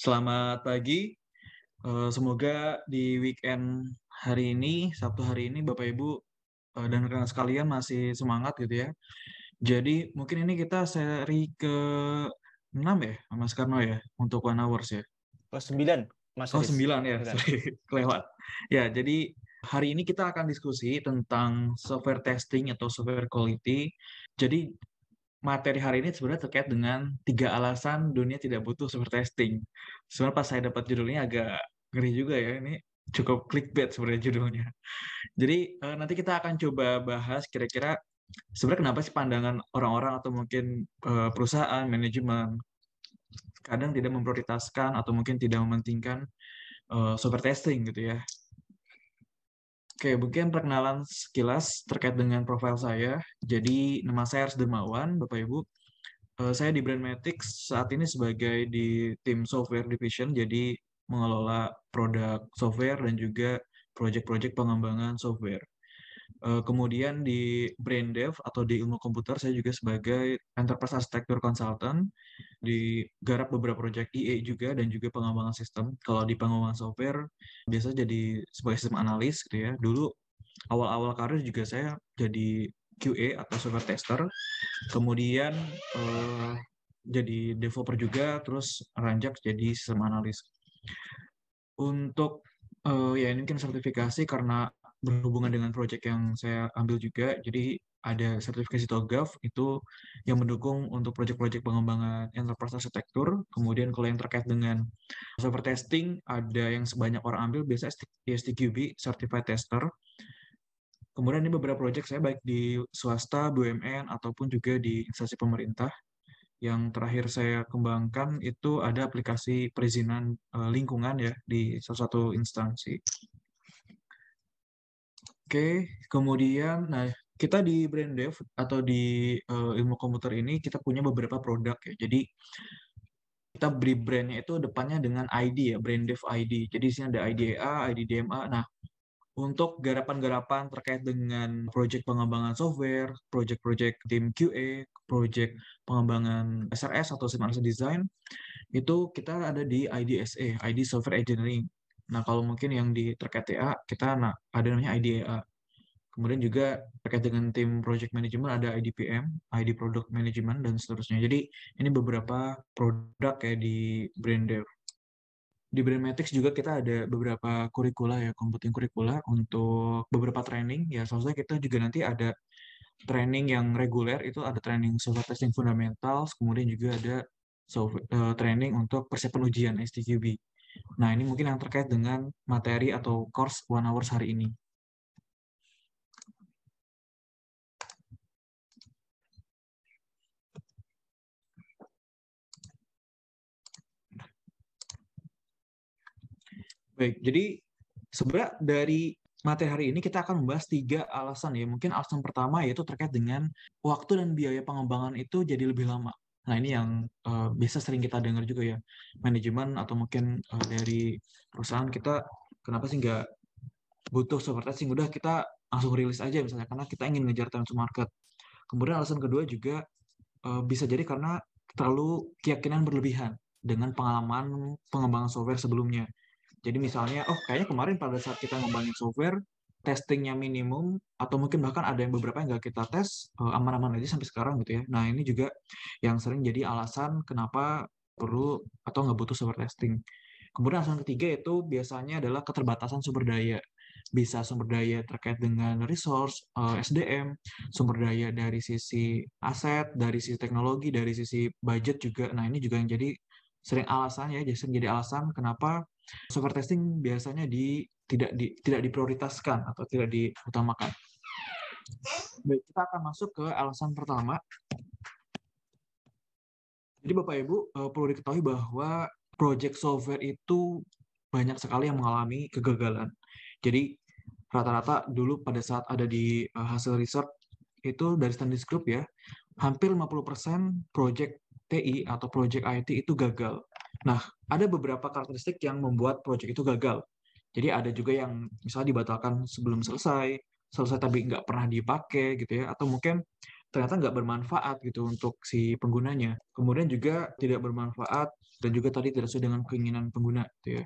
Selamat pagi. Semoga di weekend hari ini, Sabtu hari ini, Bapak Ibu dan rekan sekalian masih semangat gitu ya. Jadi mungkin ini kita seri ke-6 ya, Mas Karno ya, untuk One Hours ya. Oh, 9, Mas Oh, Haris. 9 ya, 9. sorry, kelewat. Ya, jadi hari ini kita akan diskusi tentang software testing atau software quality. Jadi materi hari ini sebenarnya terkait dengan 3 alasan dunia tidak butuh software testing. Sebenarnya pas saya dapat judulnya agak ngeri juga ya, ini cukup clickbait sebenarnya judulnya. Jadi nanti kita akan coba bahas kira-kira sebenarnya kenapa sih pandangan orang-orang atau mungkin perusahaan, manajemen kadang tidak memprioritaskan atau mungkin tidak mementingkan software testing gitu ya. Oke, mungkin perkenalan sekilas terkait dengan profil saya. Jadi, nama saya Ars Dermawan, Bapak Ibu. Saya di Brandmatics saat ini sebagai di tim software division, jadi mengelola produk software dan juga project-project pengembangan software. Kemudian di Brain Dev atau di ilmu komputer, saya juga sebagai Enterprise Architecture Consultant, digarap beberapa project EA juga dan juga pengembangan sistem. Kalau di pengembangan software, biasa jadi sebagai sistem analis gitu ya. Dulu awal-awal karir juga saya jadi QA atau software tester, kemudian jadi developer juga, terus ranjak jadi sistem analis. Untuk ya ini mungkin sertifikasi karena berhubungan dengan project yang saya ambil juga, jadi ada sertifikasi TOGAF itu yang mendukung untuk project-project pengembangan enterprise arsitektur. Kemudian kalau yang terkait dengan software testing, ada yang sebanyak orang ambil, biasa STQB, Certified Tester. Kemudian ini beberapa project saya baik di swasta, BUMN, ataupun juga di instansi pemerintah. Yang terakhir saya kembangkan itu ada aplikasi perizinan lingkungan ya di salah satu instansi. Oke, kemudian, nah kita di Brain Dev atau di ilmu komputer ini kita punya beberapa produk ya. Jadi kita beri brandnya itu depannya dengan ID ya, Brain Dev ID. Jadi di sini ada IDA, ID DMA. Nah, untuk garapan-garapan terkait dengan proyek pengembangan software, proyek-proyek tim QA, proyek pengembangan SRS atau System Analysis Design, itu kita ada di IDSA, ID Software Engineering. Nah, kalau mungkin yang di terkait TA, kita ada namanya IDEA. Kemudian juga terkait dengan tim project management ada IDPM, ID Product Management, dan seterusnya. Jadi, ini beberapa produk kayak di Braindev. Di Brainmatics juga kita ada beberapa kurikula ya, computing kurikula untuk beberapa training. Ya, soalnya kita juga nanti ada training yang reguler, itu ada training software testing fundamentals, kemudian juga ada training untuk persiapan ujian STQB. Nah, ini mungkin yang terkait dengan materi atau course One Hours hari ini. Baik, jadi sebenarnya dari materi hari ini kita akan membahas 3 alasan ya. Mungkin alasan pertama yaitu terkait dengan waktu dan biaya pengembangan itu jadi lebih lama. Nah, ini yang biasa sering kita dengar juga ya. Manajemen atau mungkin dari perusahaan kita, kenapa sih nggak butuh software testing? Udah kita langsung rilis aja misalnya, karena kita ingin ngejar time to market. Kemudian alasan kedua juga bisa jadi karena terlalu keyakinan berlebihan dengan pengalaman pengembangan software sebelumnya. Jadi misalnya, oh kayaknya kemarin pada saat kita ngembangin software, testingnya minimum, atau mungkin bahkan ada yang beberapa yang nggak kita tes, aman-aman aja sampai sekarang gitu ya. Nah ini juga yang sering jadi alasan kenapa perlu atau nggak butuh software testing. Kemudian alasan ketiga itu biasanya adalah keterbatasan sumber daya. Bisa sumber daya terkait dengan resource, SDM, sumber daya dari sisi aset, dari sisi teknologi, dari sisi budget juga. Nah ini juga yang jadi sering alasannya, jadi sering jadi alasan kenapa software testing biasanya tidak diprioritaskan atau tidak diutamakan. Baik, kita akan masuk ke alasan pertama. Jadi Bapak Ibu perlu diketahui bahwa project software itu banyak sekali yang mengalami kegagalan. Jadi rata-rata dulu pada saat ada di hasil riset itu dari Standish Group ya, hampir 50% project TI atau project IT itu gagal. Nah, ada beberapa karakteristik yang membuat project itu gagal. Jadi ada juga yang misalnya dibatalkan sebelum selesai, selesai tapi nggak pernah dipakai gitu ya, atau mungkin ternyata nggak bermanfaat gitu untuk si penggunanya. Kemudian juga tidak bermanfaat dan juga tadi tidak sesuai dengan keinginan pengguna gitu ya.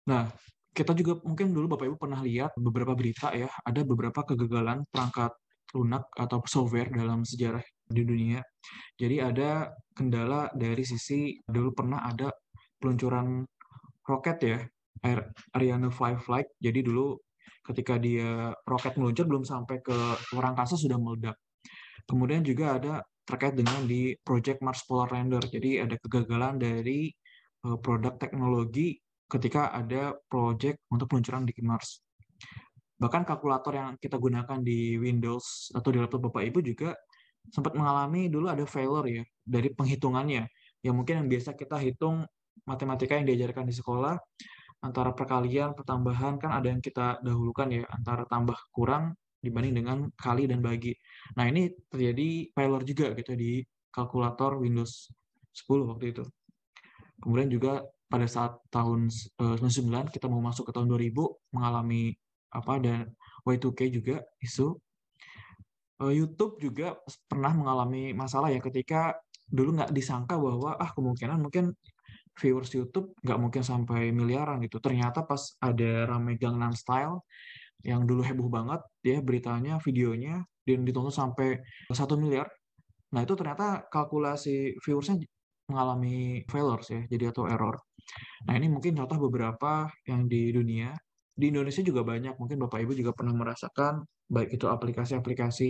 Nah, kita juga mungkin dulu Bapak Ibu pernah lihat beberapa berita ya, ada beberapa kegagalan perangkat lunak atau software dalam sejarah di dunia. Jadi ada kendala dari sisi dulu pernah ada peluncuran roket ya, Ariane 5 flight. Jadi dulu ketika dia roket meluncur belum sampai ke luar angkasa sudah meledak. Kemudian juga ada terkait dengan di Project Mars Polar Lander. Jadi ada kegagalan dari produk teknologi ketika ada project untuk peluncuran di Mars. Bahkan kalkulator yang kita gunakan di Windows atau di laptop Bapak Ibu juga sempat mengalami dulu ada failure ya dari penghitungannya. Yang mungkin yang biasa kita hitung matematika yang diajarkan di sekolah antara perkalian, pertambahan kan ada yang kita dahulukan ya antara tambah kurang dibanding dengan kali dan bagi. Nah, ini terjadi failure juga gitu di kalkulator Windows 10 waktu itu. Kemudian juga pada saat tahun 99 kita mau masuk ke tahun 2000 mengalami apa dan Y2K juga isu. YouTube juga pernah mengalami masalah ya ketika dulu nggak disangka bahwa kemungkinan mungkin viewers YouTube nggak mungkin sampai miliaran gitu. Ternyata pas ada rame Gangnam Style yang dulu heboh banget ya beritanya, videonya dan ditonton sampai 1 miliar. Nah itu ternyata kalkulasi viewersnya mengalami failures ya, jadi atau error. Nah ini mungkin contoh beberapa yang di dunia. Di Indonesia juga banyak, mungkin Bapak Ibu juga pernah merasakan, baik itu aplikasi-aplikasi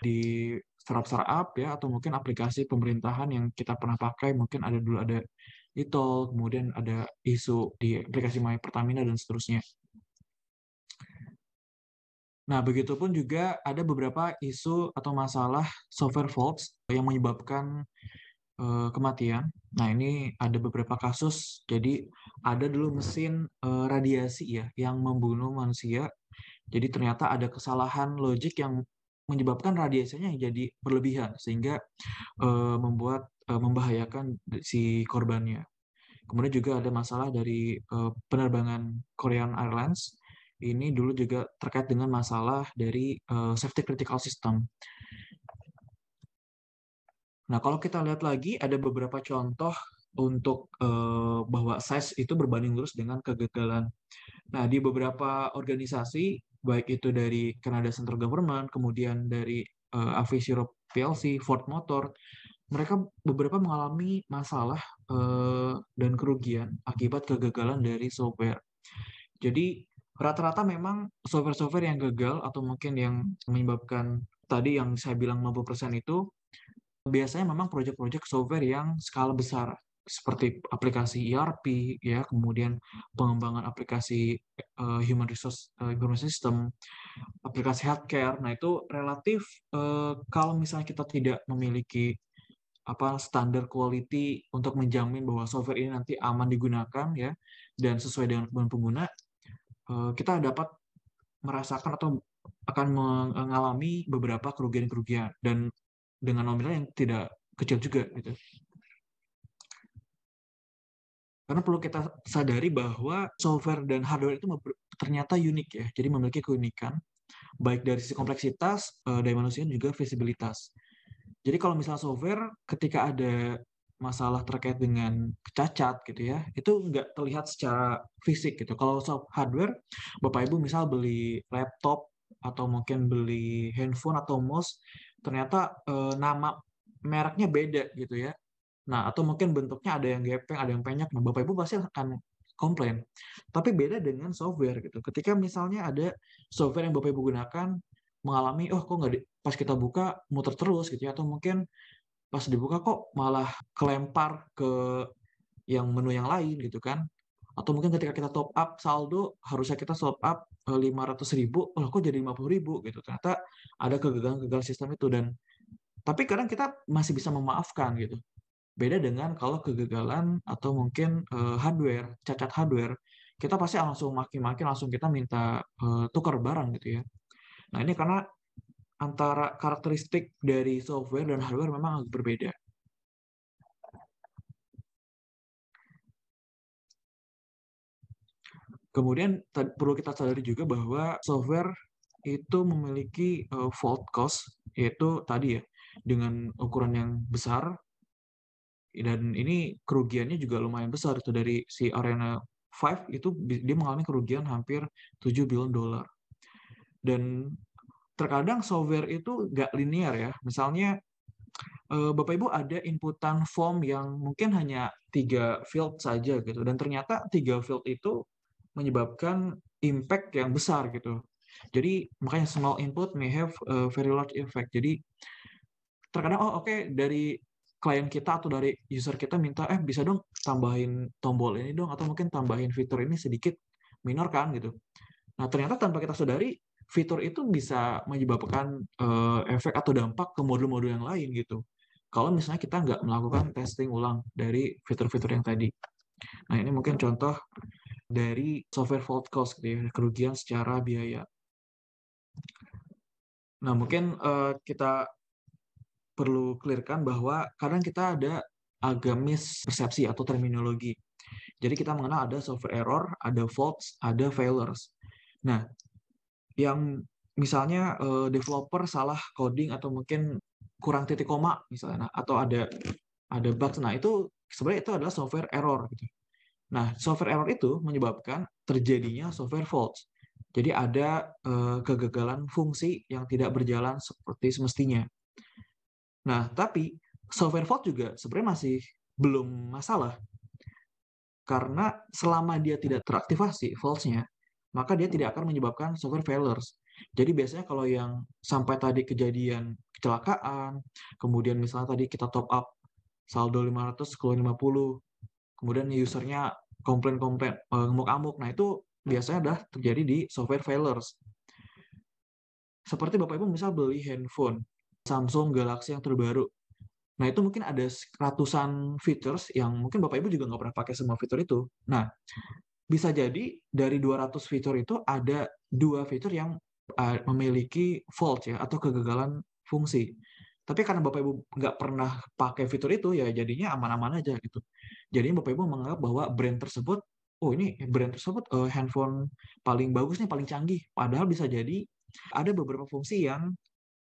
di startup ya, atau mungkin aplikasi pemerintahan yang kita pernah pakai, mungkin ada dulu ada e-tol, kemudian ada isu di aplikasi My Pertamina, dan seterusnya. Nah, begitupun juga ada beberapa isu atau masalah software faults yang menyebabkan kematian. Nah, ini ada beberapa kasus. Jadi, ada dulu mesin radiasi ya yang membunuh manusia. Jadi, ternyata ada kesalahan logik yang menyebabkan radiasinya jadi berlebihan sehingga membuat membahayakan si korbannya. Kemudian juga ada masalah dari penerbangan Korean Airlines. Ini dulu juga terkait dengan masalah dari safety critical system. Nah, kalau kita lihat lagi, ada beberapa contoh untuk bahwa size itu berbanding lurus dengan kegagalan. Nah, di beberapa organisasi, baik itu dari Canada Central Government, kemudian dari Avis Europe PLC, Ford Motor, mereka beberapa mengalami masalah dan kerugian akibat kegagalan dari software. Jadi, rata-rata memang software-software yang gagal atau mungkin yang menyebabkan tadi yang saya bilang 50% itu biasanya memang proyek-proyek software yang skala besar seperti aplikasi ERP ya, kemudian pengembangan aplikasi human resource information system, aplikasi healthcare. Nah, itu relatif kalau misalnya kita tidak memiliki standar quality untuk menjamin bahwa software ini nanti aman digunakan ya dan sesuai dengan kebutuhan pengguna, kita dapat merasakan atau akan mengalami beberapa kerugian-kerugian dan dengan nominal yang tidak kecil juga gitu. Karena perlu kita sadari bahwa software dan hardware itu ternyata unik ya. Jadi memiliki keunikan baik dari sisi kompleksitas, dari manusia juga visibilitas. Jadi kalau misalnya software ketika ada masalah terkait dengan cacat gitu ya, itu nggak terlihat secara fisik gitu. Kalau hardware, Bapak Ibu misal beli laptop atau mungkin beli handphone atau mouse, ternyata nama mereknya beda gitu ya. Nah, atau mungkin bentuknya ada yang gepeng, ada yang penyok. Nah, Bapak Ibu pasti akan komplain. Tapi beda dengan software gitu. Ketika misalnya ada software yang Bapak Ibu gunakan mengalami, kok nggak pas kita buka muter terus gitu ya, atau mungkin pas dibuka kok malah kelempar ke yang menu yang lain gitu kan. Atau mungkin ketika kita top up saldo, harusnya kita top up 500.000, kok jadi 50.000 gitu. Ternyata ada kegagalan-kegagalan sistem itu. Tapi kadang kita masih bisa memaafkan gitu. Beda dengan kalau kegagalan atau mungkin hardware, cacat hardware, kita pasti langsung maki-maki, langsung kita minta tukar barang gitu ya. Nah, ini karena antara karakteristik dari software dan hardware memang agak berbeda. Kemudian perlu kita sadari juga bahwa software itu memiliki fault cost, yaitu tadi ya, dengan ukuran yang besar, Dan ini kerugiannya juga lumayan besar itu dari si Arena 5 itu dia mengalami kerugian hampir 7 billion dolar. Dan terkadang software itu nggak linear ya. Misalnya Bapak Ibu ada inputan form yang mungkin hanya 3 field saja gitu, dan ternyata 3 field itu menyebabkan impact yang besar gitu. Jadi makanya small input may have a very large effect. Jadi terkadang oke, dari klien kita atau dari user kita minta bisa dong tambahin tombol ini dong, atau mungkin tambahin fitur ini sedikit minor kan gitu. Nah ternyata tanpa kita sadari fitur itu bisa menyebabkan efek atau dampak ke modul-modul yang lain gitu. Kalau misalnya kita nggak melakukan testing ulang dari fitur-fitur yang tadi. Nah ini mungkin contoh dari software fault cost gitu ya, kerugian secara biaya. Nah mungkin kita perlu clearkan bahwa kadang kita ada agak mispersepsi atau terminologi. Jadi kita mengenal ada software error, ada faults, ada failures. Nah, yang misalnya developer salah coding atau mungkin kurang titik koma misalnya, atau ada bugs. Nah, itu sebenarnya itu adalah software error gitu. Nah, software error itu menyebabkan terjadinya software faults. Jadi ada kegagalan fungsi yang tidak berjalan seperti semestinya. Nah, tapi software fault juga sebenarnya masih belum masalah. Karena selama dia tidak teraktivasi faults-nya, maka dia tidak akan menyebabkan software failures. Jadi biasanya kalau yang sampai tadi kejadian kecelakaan, kemudian misalnya tadi kita top up saldo 500 keluar 50, kemudian usernya komplain-komplain, ngamuk-ngamuk. Nah, itu biasanya udah terjadi di software failures. Seperti Bapak Ibu misal beli handphone Samsung Galaxy yang terbaru. Nah, itu mungkin ada ratusan features yang mungkin Bapak Ibu juga nggak pernah pakai semua fitur itu. Nah, bisa jadi dari 200 fitur itu ada 2 fitur yang memiliki fault ya, atau kegagalan fungsi. Tapi karena Bapak Ibu nggak pernah pakai fitur itu, ya jadinya aman-aman aja gitu. Jadi Bapak Ibu menganggap bahwa brand tersebut, oh ini brand tersebut handphone paling bagus nih, paling canggih. Padahal bisa jadi ada beberapa fungsi yang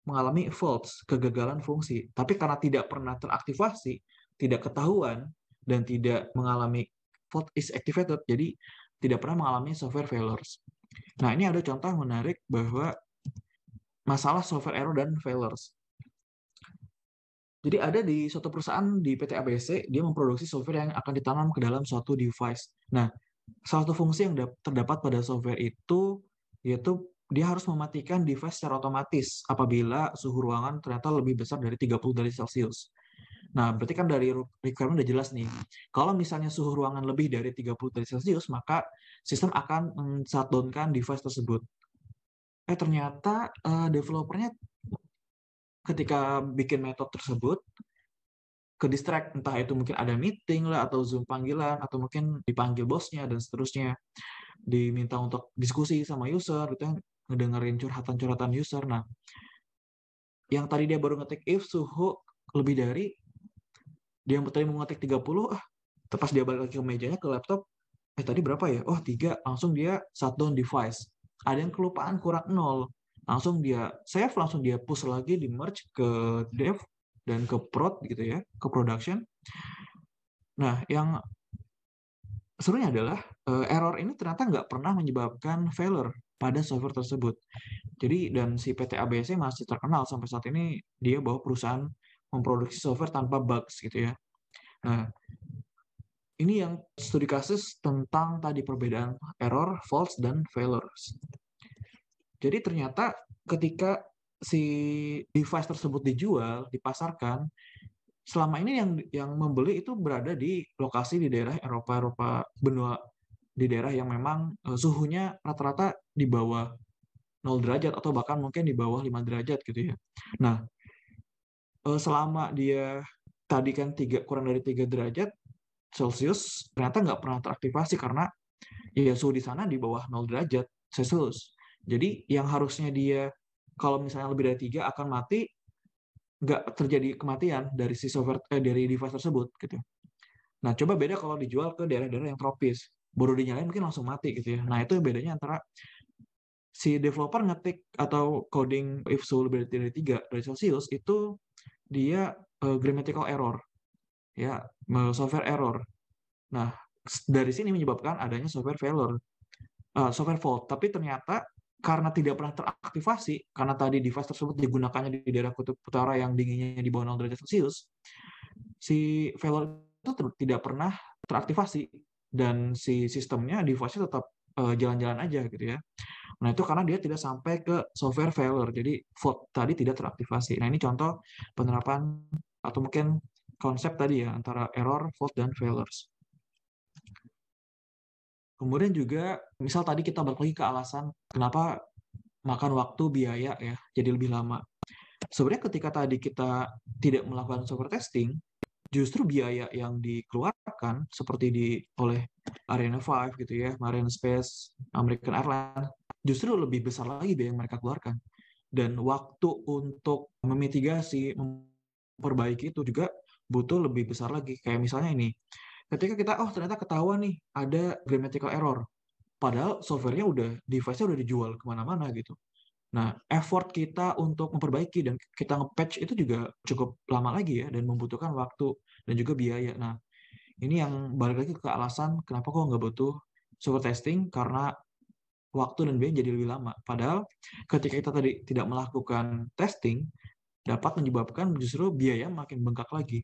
mengalami faults, kegagalan fungsi. Tapi karena tidak pernah teraktivasi, tidak ketahuan, dan tidak mengalami fault is activated, jadi tidak pernah mengalami software failures. Nah, ini ada contoh menarik bahwa masalah software error dan failures. Jadi ada di suatu perusahaan di PT ABC, dia memproduksi software yang akan ditanam ke dalam suatu device. Nah, salah satu fungsi yang terdapat pada software itu yaitu dia harus mematikan device secara otomatis apabila suhu ruangan ternyata lebih besar dari 30 derajat Celcius. Nah, berarti kan dari requirement udah jelas nih. Kalau misalnya suhu ruangan lebih dari 30 derajat Celcius, maka sistem akan shutdown-kan device tersebut. Ternyata developernya ketika bikin metode tersebut ke distract, entah itu mungkin ada meeting lah atau Zoom panggilan atau mungkin dipanggil bosnya dan seterusnya, diminta untuk diskusi sama user gitu kan, ngedengerin curhatan-curhatan user. Nah, yang tadi dia baru ngetik if suhu lebih dari, dia yang tadi mau ngetik 30, pas dia balik lagi ke mejanya ke laptop, tadi berapa ya? Oh 3, langsung dia shutdown device. Ada yang kelupaan kurang 0, langsung dia save, langsung dia push lagi di merge ke dev dan ke prod gitu ya, ke production. Nah, yang serunya adalah error ini ternyata nggak pernah menyebabkan failure pada software tersebut. Jadi dan si PT ABC masih terkenal sampai saat ini, dia bahwa perusahaan memproduksi software tanpa bugs gitu ya. Nah, ini yang studi kasus tentang tadi perbedaan error, faults, dan failures. Jadi ternyata ketika si device tersebut dijual, dipasarkan, selama ini yang membeli itu berada di lokasi di daerah Eropa benua, di daerah yang memang suhunya rata-rata di bawah 0 derajat atau bahkan mungkin di bawah 5 derajat gitu ya. Nah, selama dia tadi kan kurang dari 3 derajat Celcius, ternyata nggak pernah teraktivasi karena ya suhu di sana di bawah 0 derajat Celcius. Jadi yang harusnya dia kalau misalnya lebih dari 3 akan mati, nggak terjadi kematian dari si software dari device tersebut gitu. Nah, coba beda kalau dijual ke daerah-daerah yang tropis. Baru dinyalain mungkin langsung mati gitu ya. Nah, itu bedanya antara si developer ngetik atau coding if suhu lebih dari 3 derajat Celcius itu dia grammatical error. ya, software error. Nah, dari sini menyebabkan adanya software failure, software fault. Tapi ternyata karena tidak pernah teraktivasi, karena tadi device tersebut digunakannya di daerah kutub utara yang dinginnya di bawah 0 derajat Celcius, si failure itu tidak pernah teraktivasi dan si sistemnya, device-nya tetap jalan-jalan aja gitu ya. Nah, itu karena dia tidak sampai ke software failure. Jadi fault tadi tidak teraktivasi. Nah, ini contoh penerapan atau mungkin konsep tadi ya antara error, fault, dan failures. Kemudian juga, misal tadi kita balik lagi ke alasan kenapa makan waktu, biaya ya, jadi lebih lama. Sebenarnya ketika tadi kita tidak melakukan software testing, justru biaya yang dikeluarkan seperti oleh Ariane 5 gitu ya, Space, American Airlines, justru lebih besar lagi biaya yang mereka keluarkan. Dan waktu untuk memitigasi, memperbaiki itu juga butuh lebih besar lagi. Kayak misalnya ini, ketika kita, oh ternyata ketahuan nih, ada grammatical error. Padahal softwarenya device-nya udah dijual kemana-mana gitu. Nah, effort kita untuk memperbaiki dan kita nge-patch itu juga cukup lama lagi ya, dan membutuhkan waktu dan juga biaya. Nah, ini yang balik lagi ke alasan kenapa kok nggak butuh software testing, karena waktu dan biaya jadi lebih lama. Padahal ketika kita tadi tidak melakukan testing, dapat menyebabkan justru biaya makin bengkak lagi.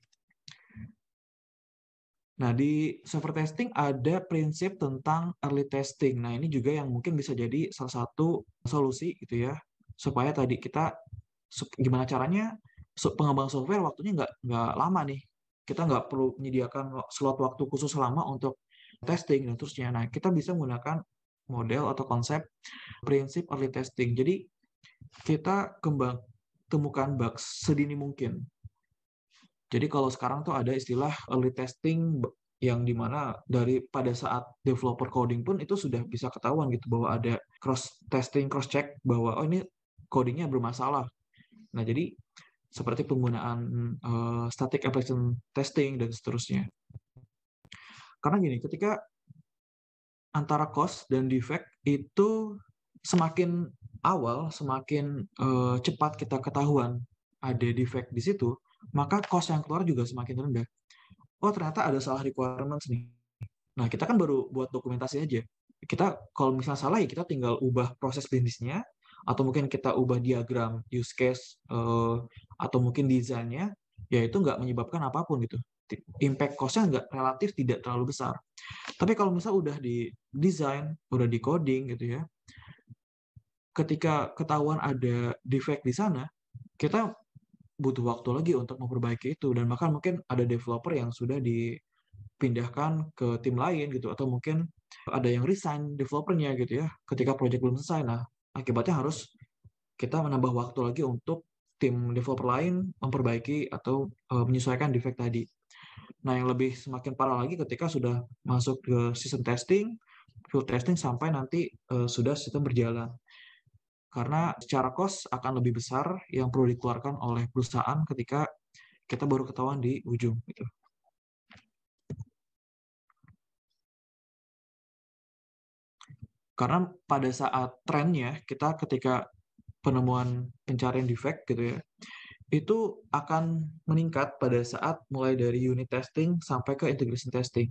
Nah, di software testing ada prinsip tentang early testing. Nah, ini juga yang mungkin bisa jadi salah satu solusi gitu ya, supaya tadi kita gimana caranya pengembangan software waktunya nggak lama nih. Kita nggak perlu menyediakan slot waktu khusus lama untuk testing dan terusnya. Nah, kita bisa menggunakan model atau konsep prinsip early testing. Jadi, kita temukan bugs sedini mungkin. Jadi kalau sekarang tuh ada istilah early testing yang dimana pada saat developer coding pun itu sudah bisa ketahuan gitu bahwa ada cross testing, cross check bahwa oh ini codingnya bermasalah. Nah jadi seperti penggunaan static application testing dan seterusnya. Karena gini, ketika antara cost dan defect itu semakin awal, semakin cepat kita ketahuan ada defect di situ, maka cost yang keluar juga semakin rendah. Oh, ternyata ada salah requirements nih. Nah, kita kan baru buat dokumentasi aja. Kita kalau misalnya salah ya kita tinggal ubah proses bisnisnya, atau mungkin kita ubah diagram use case, atau mungkin desainnya, ya itu nggak menyebabkan apapun gitu. Impact cost-nya relatif tidak terlalu besar. Tapi kalau misalnya udah di desain, udah di coding gitu ya, ketika ketahuan ada defect di sana, kita butuh waktu lagi untuk memperbaiki itu, dan bahkan mungkin ada developer yang sudah dipindahkan ke tim lain gitu, atau mungkin ada yang resign developernya gitu ya ketika project belum selesai. Nah, akibatnya harus kita menambah waktu lagi untuk tim developer lain memperbaiki atau menyesuaikan defect tadi. Nah, yang lebih semakin parah lagi ketika sudah masuk ke sistem testing, field testing, sampai nanti sudah sistem berjalan. Karena secara cost akan lebih besar yang perlu dikeluarkan oleh perusahaan ketika kita baru ketahuan di ujung gitu. Karena pada saat trennya kita ketika penemuan pencarian defect gitu ya, itu akan meningkat pada saat mulai dari unit testing sampai ke integration testing.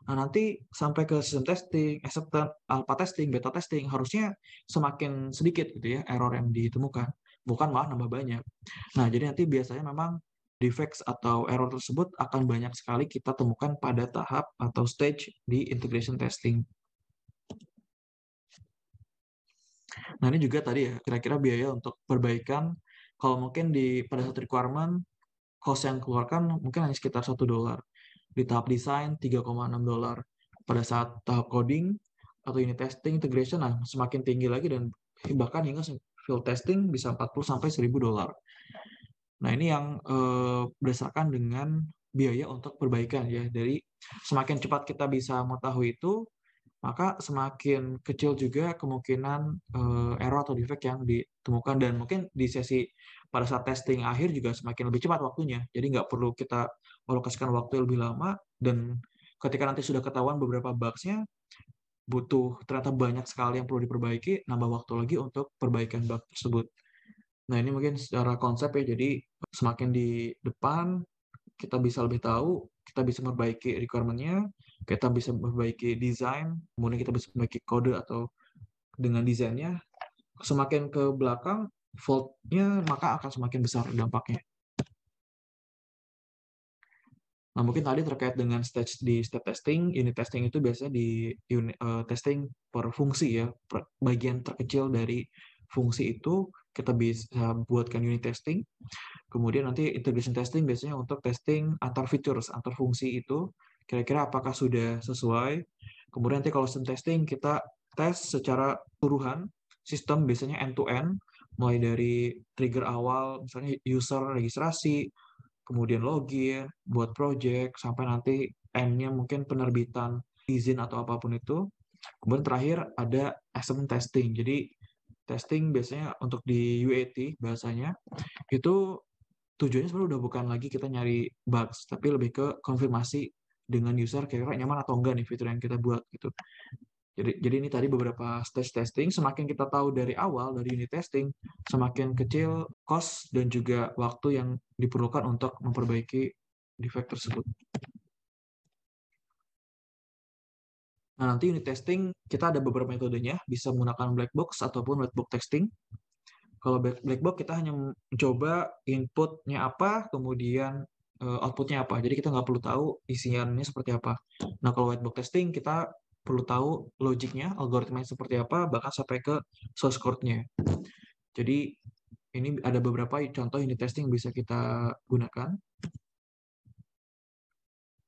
Nah, nanti sampai ke system testing, acceptance, alpha testing, beta testing, harusnya semakin sedikit gitu ya error yang ditemukan, bukan malah nambah banyak. Nah, jadi nanti biasanya memang defects atau error tersebut akan banyak sekali kita temukan pada tahap atau stage di integration testing. Nah, ini juga tadi ya, kira-kira biaya untuk perbaikan, kalau mungkin pada satu requirement, cost yang keluarkan mungkin hanya sekitar $1. Di tahap desain, $3,6. Pada saat tahap coding, atau unit testing, integration, nah semakin tinggi lagi, dan bahkan hingga field testing bisa $40 sampai $1.000. Nah, ini yang berdasarkan dengan biaya untuk perbaikan ya. Dari semakin cepat kita bisa mengetahui itu, maka semakin kecil juga kemungkinan error atau defect yang ditemukan, dan mungkin di sesi pada saat testing akhir juga semakin lebih cepat waktunya. Jadi nggak perlu kita alokasikan waktu yang lebih lama, dan ketika nanti sudah ketahuan beberapa bugs-nya, butuh ternyata banyak sekali yang perlu diperbaiki, nambah waktu lagi untuk perbaikan bug tersebut. Nah, ini mungkin secara konsep ya, jadi semakin di depan kita bisa lebih tahu kita bisa memperbaiki requirement-nya, kita bisa memperbaiki desain, kemudian kita bisa memperbaiki kode atau dengan desainnya. Semakin ke belakang, fault-nya maka akan semakin besar dampaknya. Nah, mungkin tadi terkait dengan di step testing, unit testing itu biasanya di testing per fungsi ya, bagian terkecil dari fungsi itu kita bisa buatkan unit testing. Kemudian nanti integration testing biasanya untuk testing antar features, antar fungsi itu, kira-kira apakah sudah sesuai. Kemudian nanti kalau system testing kita tes secara keseluruhan, sistem biasanya end-to-end, mulai dari trigger awal, misalnya user registrasi, kemudian login, buat project, sampai nanti end-nya mungkin penerbitan izin atau apapun itu. Kemudian terakhir ada acceptance testing. Jadi testing biasanya untuk di UAT bahasanya, itu tujuannya sebenarnya udah bukan lagi kita nyari bugs, tapi lebih ke konfirmasi dengan user kira-kira nyaman atau enggak nih fitur yang kita buat gitu. Jadi ini tadi beberapa stage testing. Semakin kita tahu dari awal dari unit testing, semakin kecil cost dan juga waktu yang diperlukan untuk memperbaiki defect tersebut. Nah, nanti unit testing kita ada beberapa metodenya, bisa menggunakan black box ataupun white box testing. Kalau black box kita hanya mencoba inputnya apa, kemudian outputnya apa. Jadi kita nggak perlu tahu isiannya seperti apa. Nah, kalau white box testing kita perlu tahu logiknya, algoritmanya seperti apa, bahkan sampai ke source code-nya. Jadi ini ada beberapa contoh unit testing yang bisa kita gunakan.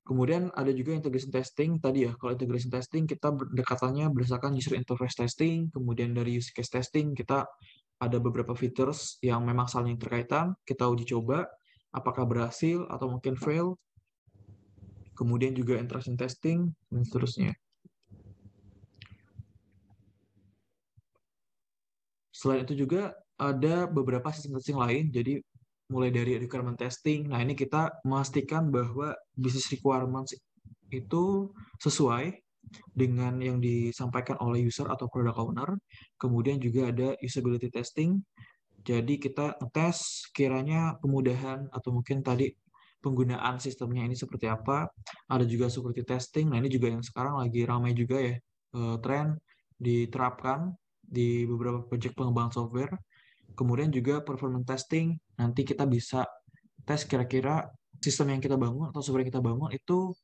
Kemudian ada juga integration testing tadi ya. Kalau integration testing kita berdekatannya berdasarkan user interface testing, kemudian dari use case testing kita ada beberapa features yang memang saling terkaitan, kita uji coba apakah berhasil atau mungkin fail. Kemudian juga interaction testing dan seterusnya. Selain itu juga ada beberapa sistem testing lain, jadi mulai dari requirement testing. Nah, ini kita memastikan bahwa business requirements itu sesuai dengan yang disampaikan oleh user atau product owner. Kemudian juga ada usability testing. Jadi kita tes kiranya kemudahan atau mungkin tadi penggunaan sistemnya ini seperti apa. Ada juga security testing. Nah, ini juga yang sekarang lagi ramai juga ya, tren diterapkan di beberapa proyek pengembangan software. Kemudian juga performance testing, nanti kita bisa tes kira-kira sistem yang kita bangun atau software yang kita bangun itu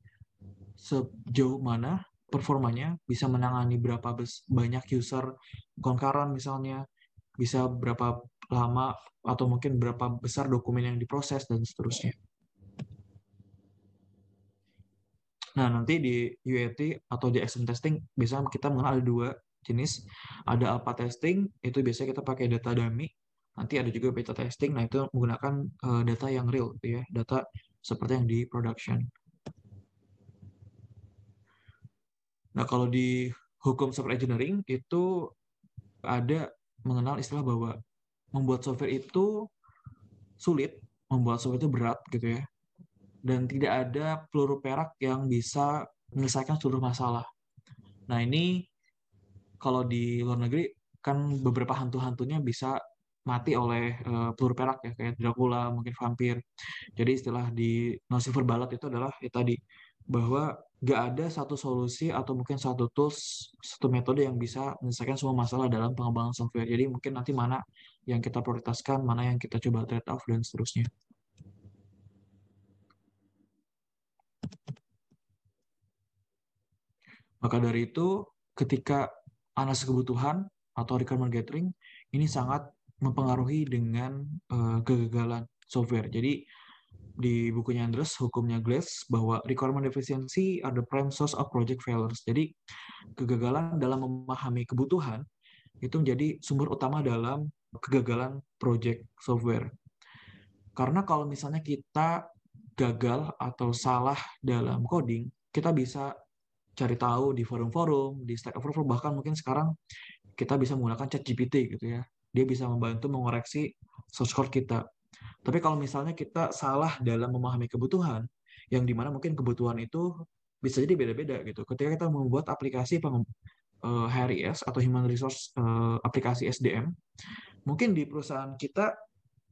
sejauh mana performanya, bisa menangani berapa banyak user concurrent misalnya, bisa berapa lama atau mungkin berapa besar dokumen yang diproses dan seterusnya. Nah, nanti di UAT atau di acceptance testing biasanya kita mengenal ada dua jenis. Ada alpha testing, itu biasanya kita pakai data dummy. Nanti ada juga beta testing, nah itu menggunakan data yang real, gitu ya, data seperti yang di production. Nah, kalau di hukum software engineering itu ada mengenal istilah bahwa membuat software itu sulit, membuat software itu berat, gitu ya. Dan tidak ada peluru perak yang bisa menyelesaikan seluruh masalah. Nah, ini kalau di luar negeri kan beberapa hantu-hantunya bisa mati oleh peluru perak ya, kayak Dracula, mungkin vampir. Jadi istilah di No Silver Bullet itu adalah ya tadi, bahwa nggak ada satu solusi atau mungkin satu tools, satu metode yang bisa menyelesaikan semua masalah dalam pengembangan software. Jadi mungkin nanti mana yang kita prioritaskan, mana yang kita coba trade off, dan seterusnya. Maka dari itu, ketika analisis kebutuhan atau requirement gathering, ini sangat mempengaruhi dengan kegagalan software. Jadi, di bukunya Andres, hukumnya Glass, bahwa requirement deficiency are the prime source of project failures. Jadi, kegagalan dalam memahami kebutuhan itu menjadi sumber utama dalam kegagalan project software. Karena kalau misalnya kita gagal atau salah dalam coding, kita bisa cari tahu di forum-forum, di Stack Overflow, bahkan mungkin sekarang kita bisa menggunakan ChatGPT gitu ya. Dia bisa membantu mengoreksi source code kita. Tapi kalau misalnya kita salah dalam memahami kebutuhan, yang dimana mungkin kebutuhan itu bisa jadi beda-beda gitu. Ketika kita membuat aplikasi HRIS atau Human Resource aplikasi SDM, mungkin di perusahaan kita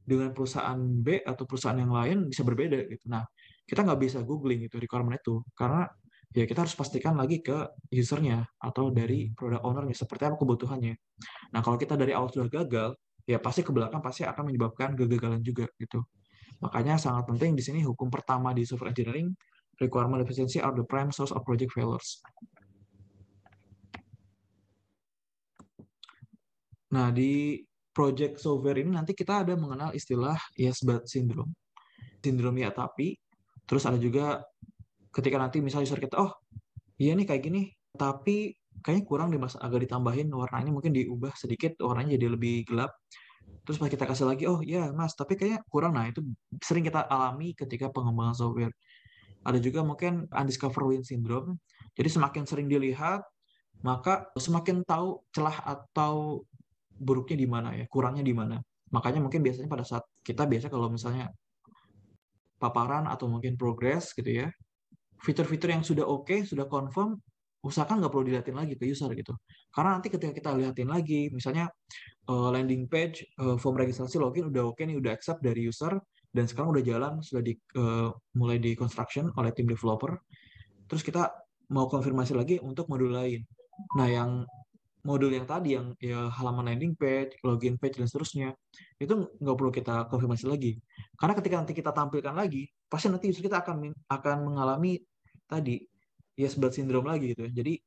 dengan perusahaan B atau perusahaan yang lain bisa berbeda gitu. Nah, kita nggak bisa googling gitu requirement itu karena ya kita harus pastikan lagi ke usernya atau dari product owner-nya seperti apa kebutuhannya. Nah, kalau kita dari awal sudah gagal, ya pasti ke belakang pasti akan menyebabkan kegagalan juga gitu. Makanya sangat penting di sini hukum pertama di software engineering, requirement deficiency are the prime source of project failures. Nah, di project software ini nanti kita ada mengenal istilah yes-but syndrome. Sindrom ya tapi, terus ada juga ketika nanti misalnya user kita, oh iya nih kayak gini, tapi kayaknya kurang deh mas, agak ditambahin warnanya, mungkin diubah sedikit, warnanya jadi lebih gelap. Terus pas kita kasih lagi, oh iya mas, tapi kayaknya kurang. Nah, itu sering kita alami ketika pengembangan software. Ada juga mungkin undiscovered win syndrome. Jadi semakin sering dilihat, maka semakin tahu celah atau buruknya di mana ya, kurangnya di mana. Makanya mungkin biasanya pada saat kita biasa kalau misalnya paparan atau mungkin progress gitu ya, fitur-fitur yang sudah oke, sudah confirm, usahakan nggak perlu dilihatin lagi ke user gitu. Karena nanti ketika kita lihatin lagi, misalnya landing page, form registrasi login udah oke nih, udah accept dari user, dan sekarang udah jalan, sudah mulai di construction oleh tim developer, terus kita mau konfirmasi lagi untuk modul lain. Nah, yang modul yang tadi, yang ya, halaman landing page, login page, dan seterusnya, itu nggak perlu kita konfirmasi lagi. Karena ketika nanti kita tampilkan lagi, pasti nanti user kita akan mengalami tadi, yes but syndrome lagi gitu ya. Jadi,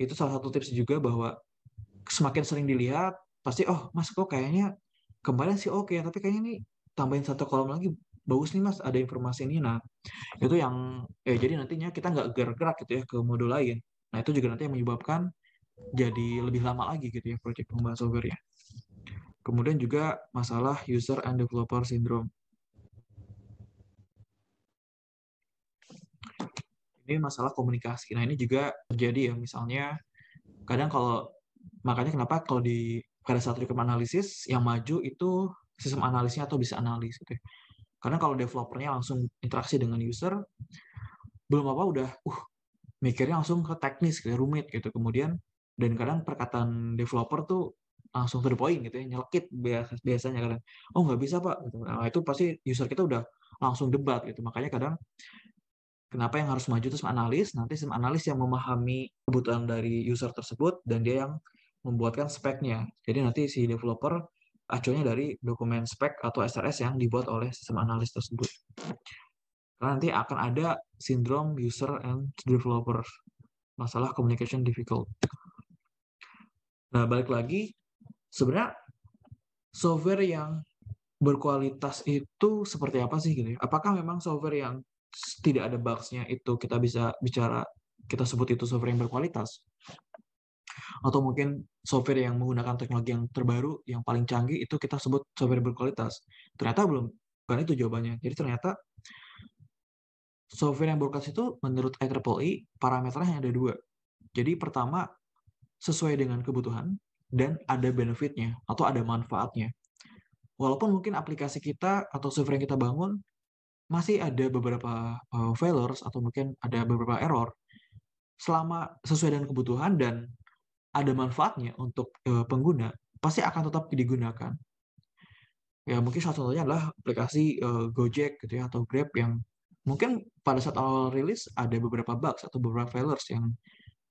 itu salah satu tips juga bahwa semakin sering dilihat, pasti, oh mas kok kayaknya kemarin sih oke, tapi kayaknya nih tambahin satu kolom lagi, bagus nih mas, ada informasi ini. Nah, itu yang, jadi nantinya kita nggak gerak-gerak gitu ya ke modul lain. Nah, itu juga nanti yang menyebabkan jadi lebih lama lagi gitu ya proyek pengembangan software ya. Kemudian juga masalah user and developer syndrome. Ini masalah komunikasi. Nah, ini juga terjadi ya, misalnya kadang kalau, makanya kenapa kalau pada saat requirement analysis yang maju itu sistem analisnya atau bisa analis gitu ya. Karena kalau developernya langsung interaksi dengan user, belum apa udah mikirnya langsung ke teknis kayak rumit gitu. Kemudian dan kadang perkataan developer tuh langsung to the point gitu ya, nyelekit biasanya kadang, oh nggak bisa pak gitu. Nah, itu pasti user kita udah langsung debat gitu. Makanya kadang kenapa yang harus maju itu sistem analis, nanti sistem analis yang memahami kebutuhan dari user tersebut dan dia yang membuatkan speknya. Jadi nanti si developer acuannya dari dokumen spek atau SRS yang dibuat oleh sistem analis tersebut. Karena nanti akan ada sindrom user and developer, masalah communication difficult. Nah, balik lagi, sebenarnya software yang berkualitas itu seperti apa sih gitu ya? Apakah memang software yang tidak ada bugs-nya itu kita bisa bicara, kita sebut itu software yang berkualitas? Atau mungkin software yang menggunakan teknologi yang terbaru, yang paling canggih itu kita sebut software berkualitas? Ternyata belum, bukan itu jawabannya. Jadi ternyata software yang berkualitas itu menurut IEEE parameternya hanya ada dua. Jadi pertama, sesuai dengan kebutuhan dan ada benefitnya atau ada manfaatnya. Walaupun mungkin aplikasi kita atau software yang kita bangun masih ada beberapa failures atau mungkin ada beberapa error, selama sesuai dengan kebutuhan dan ada manfaatnya untuk pengguna, pasti akan tetap digunakan. Ya mungkin salah satunya adalah aplikasi Gojek gitu ya atau Grab yang mungkin pada saat awal rilis ada beberapa bugs atau beberapa failures yang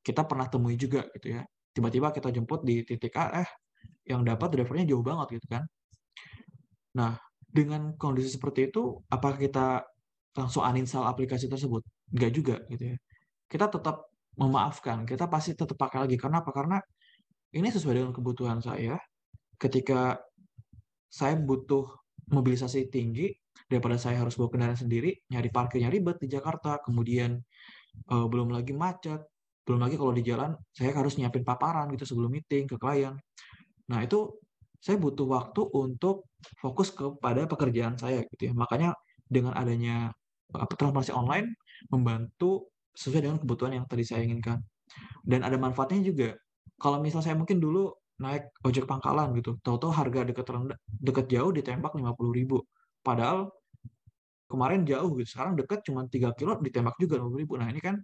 kita pernah temui juga gitu ya. Tiba-tiba kita jemput di titik A, yang dapat drivernya jauh banget gitu kan. Nah, dengan kondisi seperti itu, apakah kita langsung uninstall aplikasi tersebut? Enggak juga gitu ya. Kita tetap memaafkan, kita pasti tetap pakai lagi. Karena apa? Karena ini sesuai dengan kebutuhan saya. Ketika saya butuh mobilisasi tinggi, daripada saya harus bawa kendaraan sendiri, nyari parkirnya ribet di Jakarta, kemudian belum lagi macet, belum lagi kalau di jalan saya harus nyiapin paparan gitu sebelum meeting ke klien. Nah, itu saya butuh waktu untuk fokus kepada pekerjaan saya gitu ya. Makanya dengan adanya transportasi online membantu sesuai dengan kebutuhan yang tadi saya inginkan. Dan ada manfaatnya juga. Kalau misal saya mungkin dulu naik ojek pangkalan gitu, tahu-tahu harga dekat jauh ditembak 50.000. Padahal kemarin jauh gitu, sekarang dekat cuma 3 kilo ditembak juga 50.000. Nah, ini kan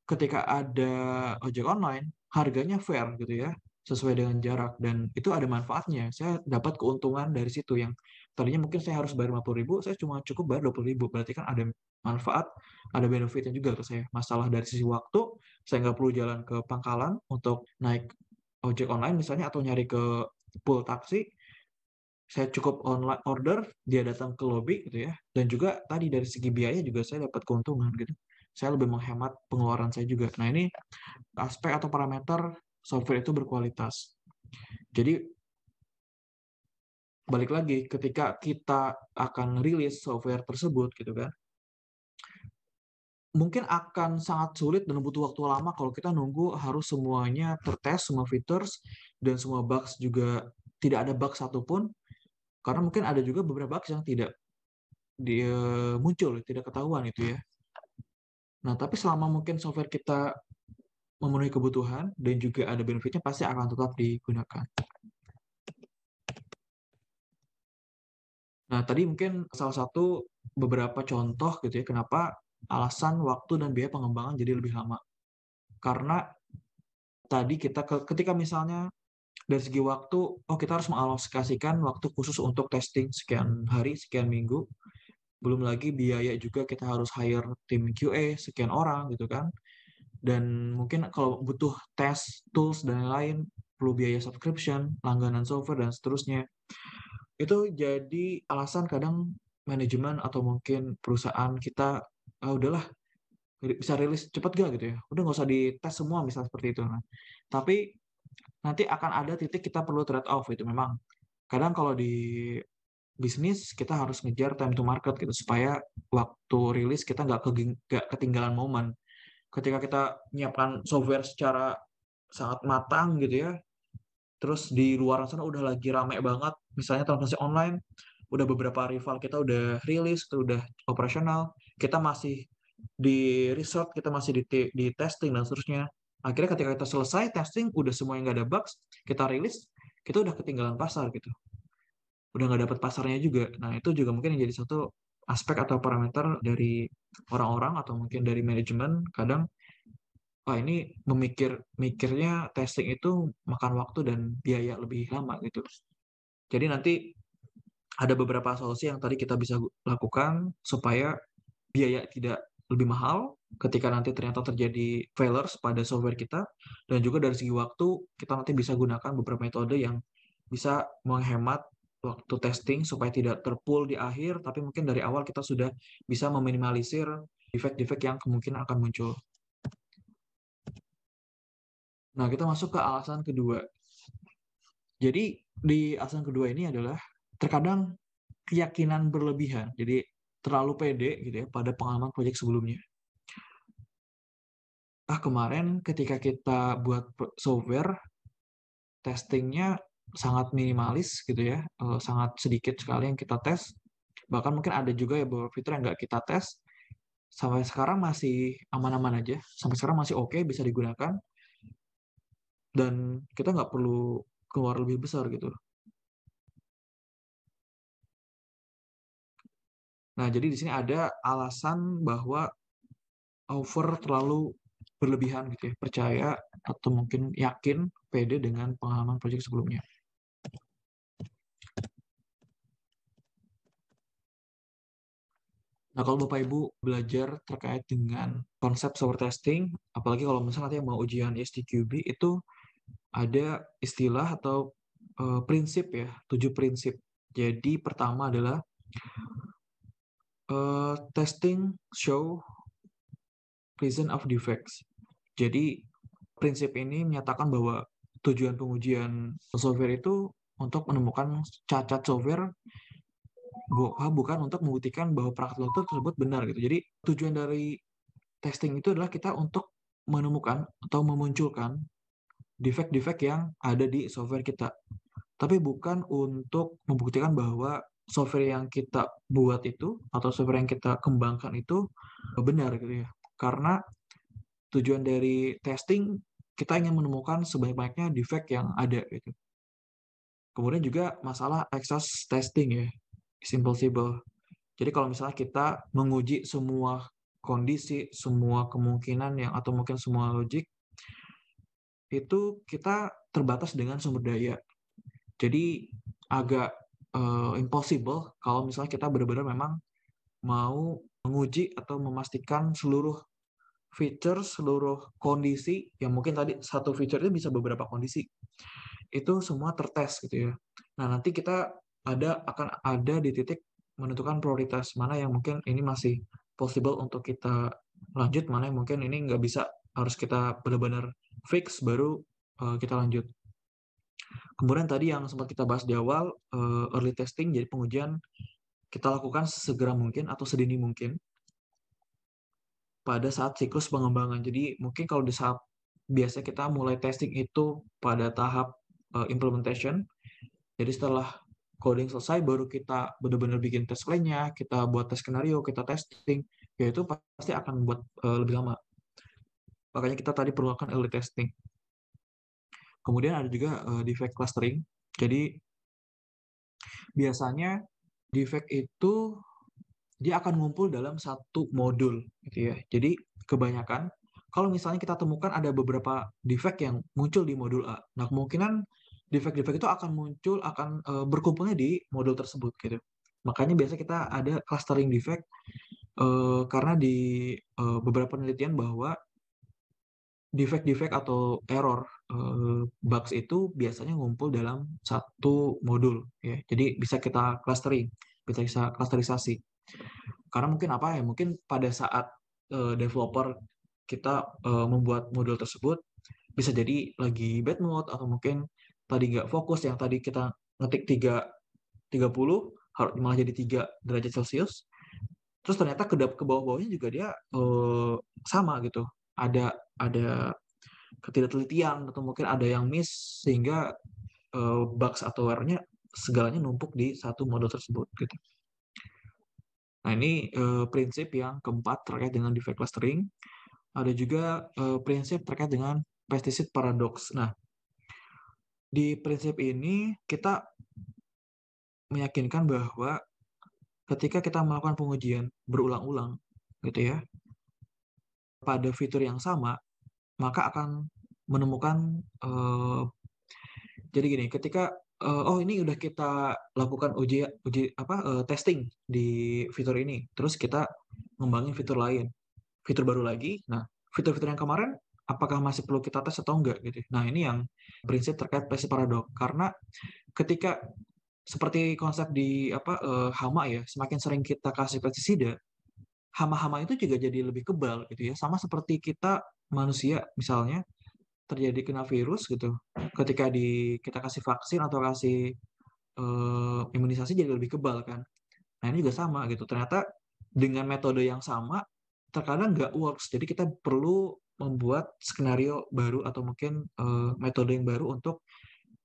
ketika ada ojek online, harganya fair gitu ya, sesuai dengan jarak dan itu ada manfaatnya. Saya dapat keuntungan dari situ yang tadinya mungkin saya harus bayar 50.000, saya cuma cukup bayar 20.000. Berarti kan ada manfaat, ada benefitnya juga ke saya. Masalah dari sisi waktu, saya nggak perlu jalan ke pangkalan untuk naik ojek online misalnya atau nyari ke pool taksi. Saya cukup online order, dia datang ke lobby gitu ya. Dan juga tadi dari segi biaya juga saya dapat keuntungan gitu. Saya lebih menghemat pengeluaran saya juga. Nah, ini aspek atau parameter software itu berkualitas. Jadi balik lagi ketika kita akan rilis software tersebut gitu kan, mungkin akan sangat sulit dan butuh waktu lama kalau kita nunggu harus semuanya tertes, semua features dan semua bugs juga tidak ada bug satupun, karena mungkin ada juga beberapa bugs yang tidak dia muncul, tidak ketahuan itu ya. Nah, tapi selama mungkin software kita memenuhi kebutuhan dan juga ada benefitnya, pasti akan tetap digunakan. Nah, tadi mungkin salah satu beberapa contoh gitu ya, kenapa alasan waktu dan biaya pengembangan jadi lebih lama. Karena tadi kita ketika misalnya dari segi waktu, oh kita harus mengalokasikan waktu khusus untuk testing sekian hari, sekian minggu. Belum lagi biaya juga kita harus hire tim QA sekian orang gitu kan. Dan mungkin kalau butuh tes, tools, dan lain-lain, perlu biaya subscription, langganan software, dan seterusnya. Itu jadi alasan kadang manajemen atau mungkin perusahaan kita, ah udahlah, bisa rilis cepat gak gitu ya. Udah nggak usah dites semua, misalnya seperti itu. Nah, tapi nanti akan ada titik kita perlu trade off itu memang. Kadang kalau di bisnis kita harus ngejar time to market gitu supaya waktu rilis kita nggak ketinggalan momen. Ketika kita menyiapkan software secara sangat matang gitu ya, terus di luar sana udah lagi rame banget, misalnya transaksi online, udah beberapa rival kita udah rilis, udah operasional, kita masih di research, kita masih di testing dan seterusnya. Akhirnya ketika kita selesai testing, udah semua yang nggak ada bugs, kita rilis, kita udah ketinggalan pasar gitu. Udah nggak dapat pasarnya juga. Nah, itu juga mungkin jadi satu aspek atau parameter dari orang-orang atau mungkin dari manajemen, kadang ini mikirnya testing itu makan waktu dan biaya lebih lama gitu. Jadi nanti ada beberapa solusi yang tadi kita bisa lakukan supaya biaya tidak lebih mahal ketika nanti ternyata terjadi failures pada software kita, dan juga dari segi waktu kita nanti bisa gunakan beberapa metode yang bisa menghemat waktu testing supaya tidak terpool di akhir, tapi mungkin dari awal kita sudah bisa meminimalisir defect-defect yang kemungkinan akan muncul. Nah, kita masuk ke alasan kedua. Jadi di alasan kedua ini adalah terkadang keyakinan berlebihan. Jadi terlalu pede gitu ya pada pengalaman proyek sebelumnya. Kemarin ketika kita buat software, testingnya sangat minimalis gitu ya, sangat sedikit sekali yang kita tes. Bahkan mungkin ada juga ya beberapa fitur yang nggak kita tes. Sampai sekarang masih aman-aman aja. Sampai sekarang masih oke, bisa digunakan. Dan kita nggak perlu keluar lebih besar gitu. Nah, jadi di sini ada alasan bahwa terlalu berlebihan gitu ya, percaya atau mungkin yakin, pede dengan pengalaman proyek sebelumnya. Nah, kalau Bapak Ibu belajar terkait dengan konsep software testing, apalagi kalau misalnya nanti mau ujian STQB, itu ada istilah atau prinsip ya, 7 prinsip. Jadi pertama adalah testing show presence of defects. Jadi prinsip ini menyatakan bahwa tujuan pengujian software itu untuk menemukan cacat software, bukan untuk membuktikan bahwa praktik tersebut benar gitu. Jadi tujuan dari testing itu adalah kita untuk menemukan atau memunculkan defect-defect yang ada di software kita. Tapi bukan untuk membuktikan bahwa software yang kita buat itu atau software yang kita kembangkan itu benar gitu ya. Karena tujuan dari testing kita ingin menemukan sebanyak-banyaknya defect yang ada gitu. Kemudian juga masalah excess testing ya, simple. Jadi kalau misalnya kita menguji semua kondisi, semua kemungkinan yang atau mungkin semua logik, itu kita terbatas dengan sumber daya. Jadi agak impossible kalau misalnya kita benar-benar memang mau menguji atau memastikan seluruh feature, seluruh kondisi, yang mungkin tadi satu feature itu bisa beberapa kondisi, itu semua tertes gitu ya. Nah, nanti kita akan ada di titik menentukan prioritas mana yang mungkin ini masih possible untuk kita lanjut, mana yang mungkin ini nggak bisa, harus kita benar-benar fix baru kita lanjut. Kemudian tadi yang sempat kita bahas di awal, early testing, jadi pengujian kita lakukan segera mungkin atau sedini mungkin pada saat siklus pengembangan. Jadi mungkin kalau di saat biasa kita mulai testing itu pada tahap implementation, jadi setelah coding selesai baru kita benar-benar bikin test plan-nya, kita buat tes skenario, kita testing, ya itu pasti akan membuat lebih lama. Makanya kita tadi perlu akan early testing. Kemudian ada juga defect clustering. Jadi biasanya defect itu dia akan ngumpul dalam satu modul gitu ya. Jadi kebanyakan kalau misalnya kita temukan ada beberapa defect yang muncul di modul A, nah kemungkinan defect-defect itu akan muncul, akan berkumpulnya di modul tersebut gitu. Makanya biasa kita ada clustering defect karena di beberapa penelitian bahwa defect-defect atau error bugs itu biasanya ngumpul dalam satu modul ya. Jadi bisa kita clustering, bisa clusterisasi. Karena mungkin apa ya, mungkin pada saat developer kita membuat modul tersebut bisa jadi lagi bad mood atau mungkin tadi nggak fokus, yang tadi kita ngetik 30 malah jadi 3 derajat Celcius, terus ternyata ke bawah-bawahnya juga dia sama gitu, ada ketidaktelitian atau mungkin ada yang miss sehingga bugs atau error-nya segalanya numpuk di satu modul tersebut gitu. Nah, ini prinsip yang keempat terkait dengan defect clustering. Ada juga prinsip terkait dengan pesticide paradox. Nah, di prinsip ini kita meyakinkan bahwa ketika kita melakukan pengujian berulang-ulang, gitu ya, pada fitur yang sama, maka akan menemukan jadi gini, ketika oh ini udah kita lakukan testing di fitur ini, terus kita ngembangin fitur lain, fitur baru lagi. Nah, fitur-fitur yang kemarin apakah masih perlu kita tes atau enggak gitu. Nah, ini yang prinsip terkait pesticide paradox. Karena ketika seperti konsep di hama ya, semakin sering kita kasih pestisida, hama-hama itu juga jadi lebih kebal gitu ya. Sama seperti kita manusia misalnya terjadi kena virus gitu. Ketika kita kasih vaksin atau kasih imunisasi jadi lebih kebal kan. Nah, ini juga sama gitu. Ternyata dengan metode yang sama terkadang nggak works. Jadi kita perlu membuat skenario baru atau mungkin metode yang baru untuk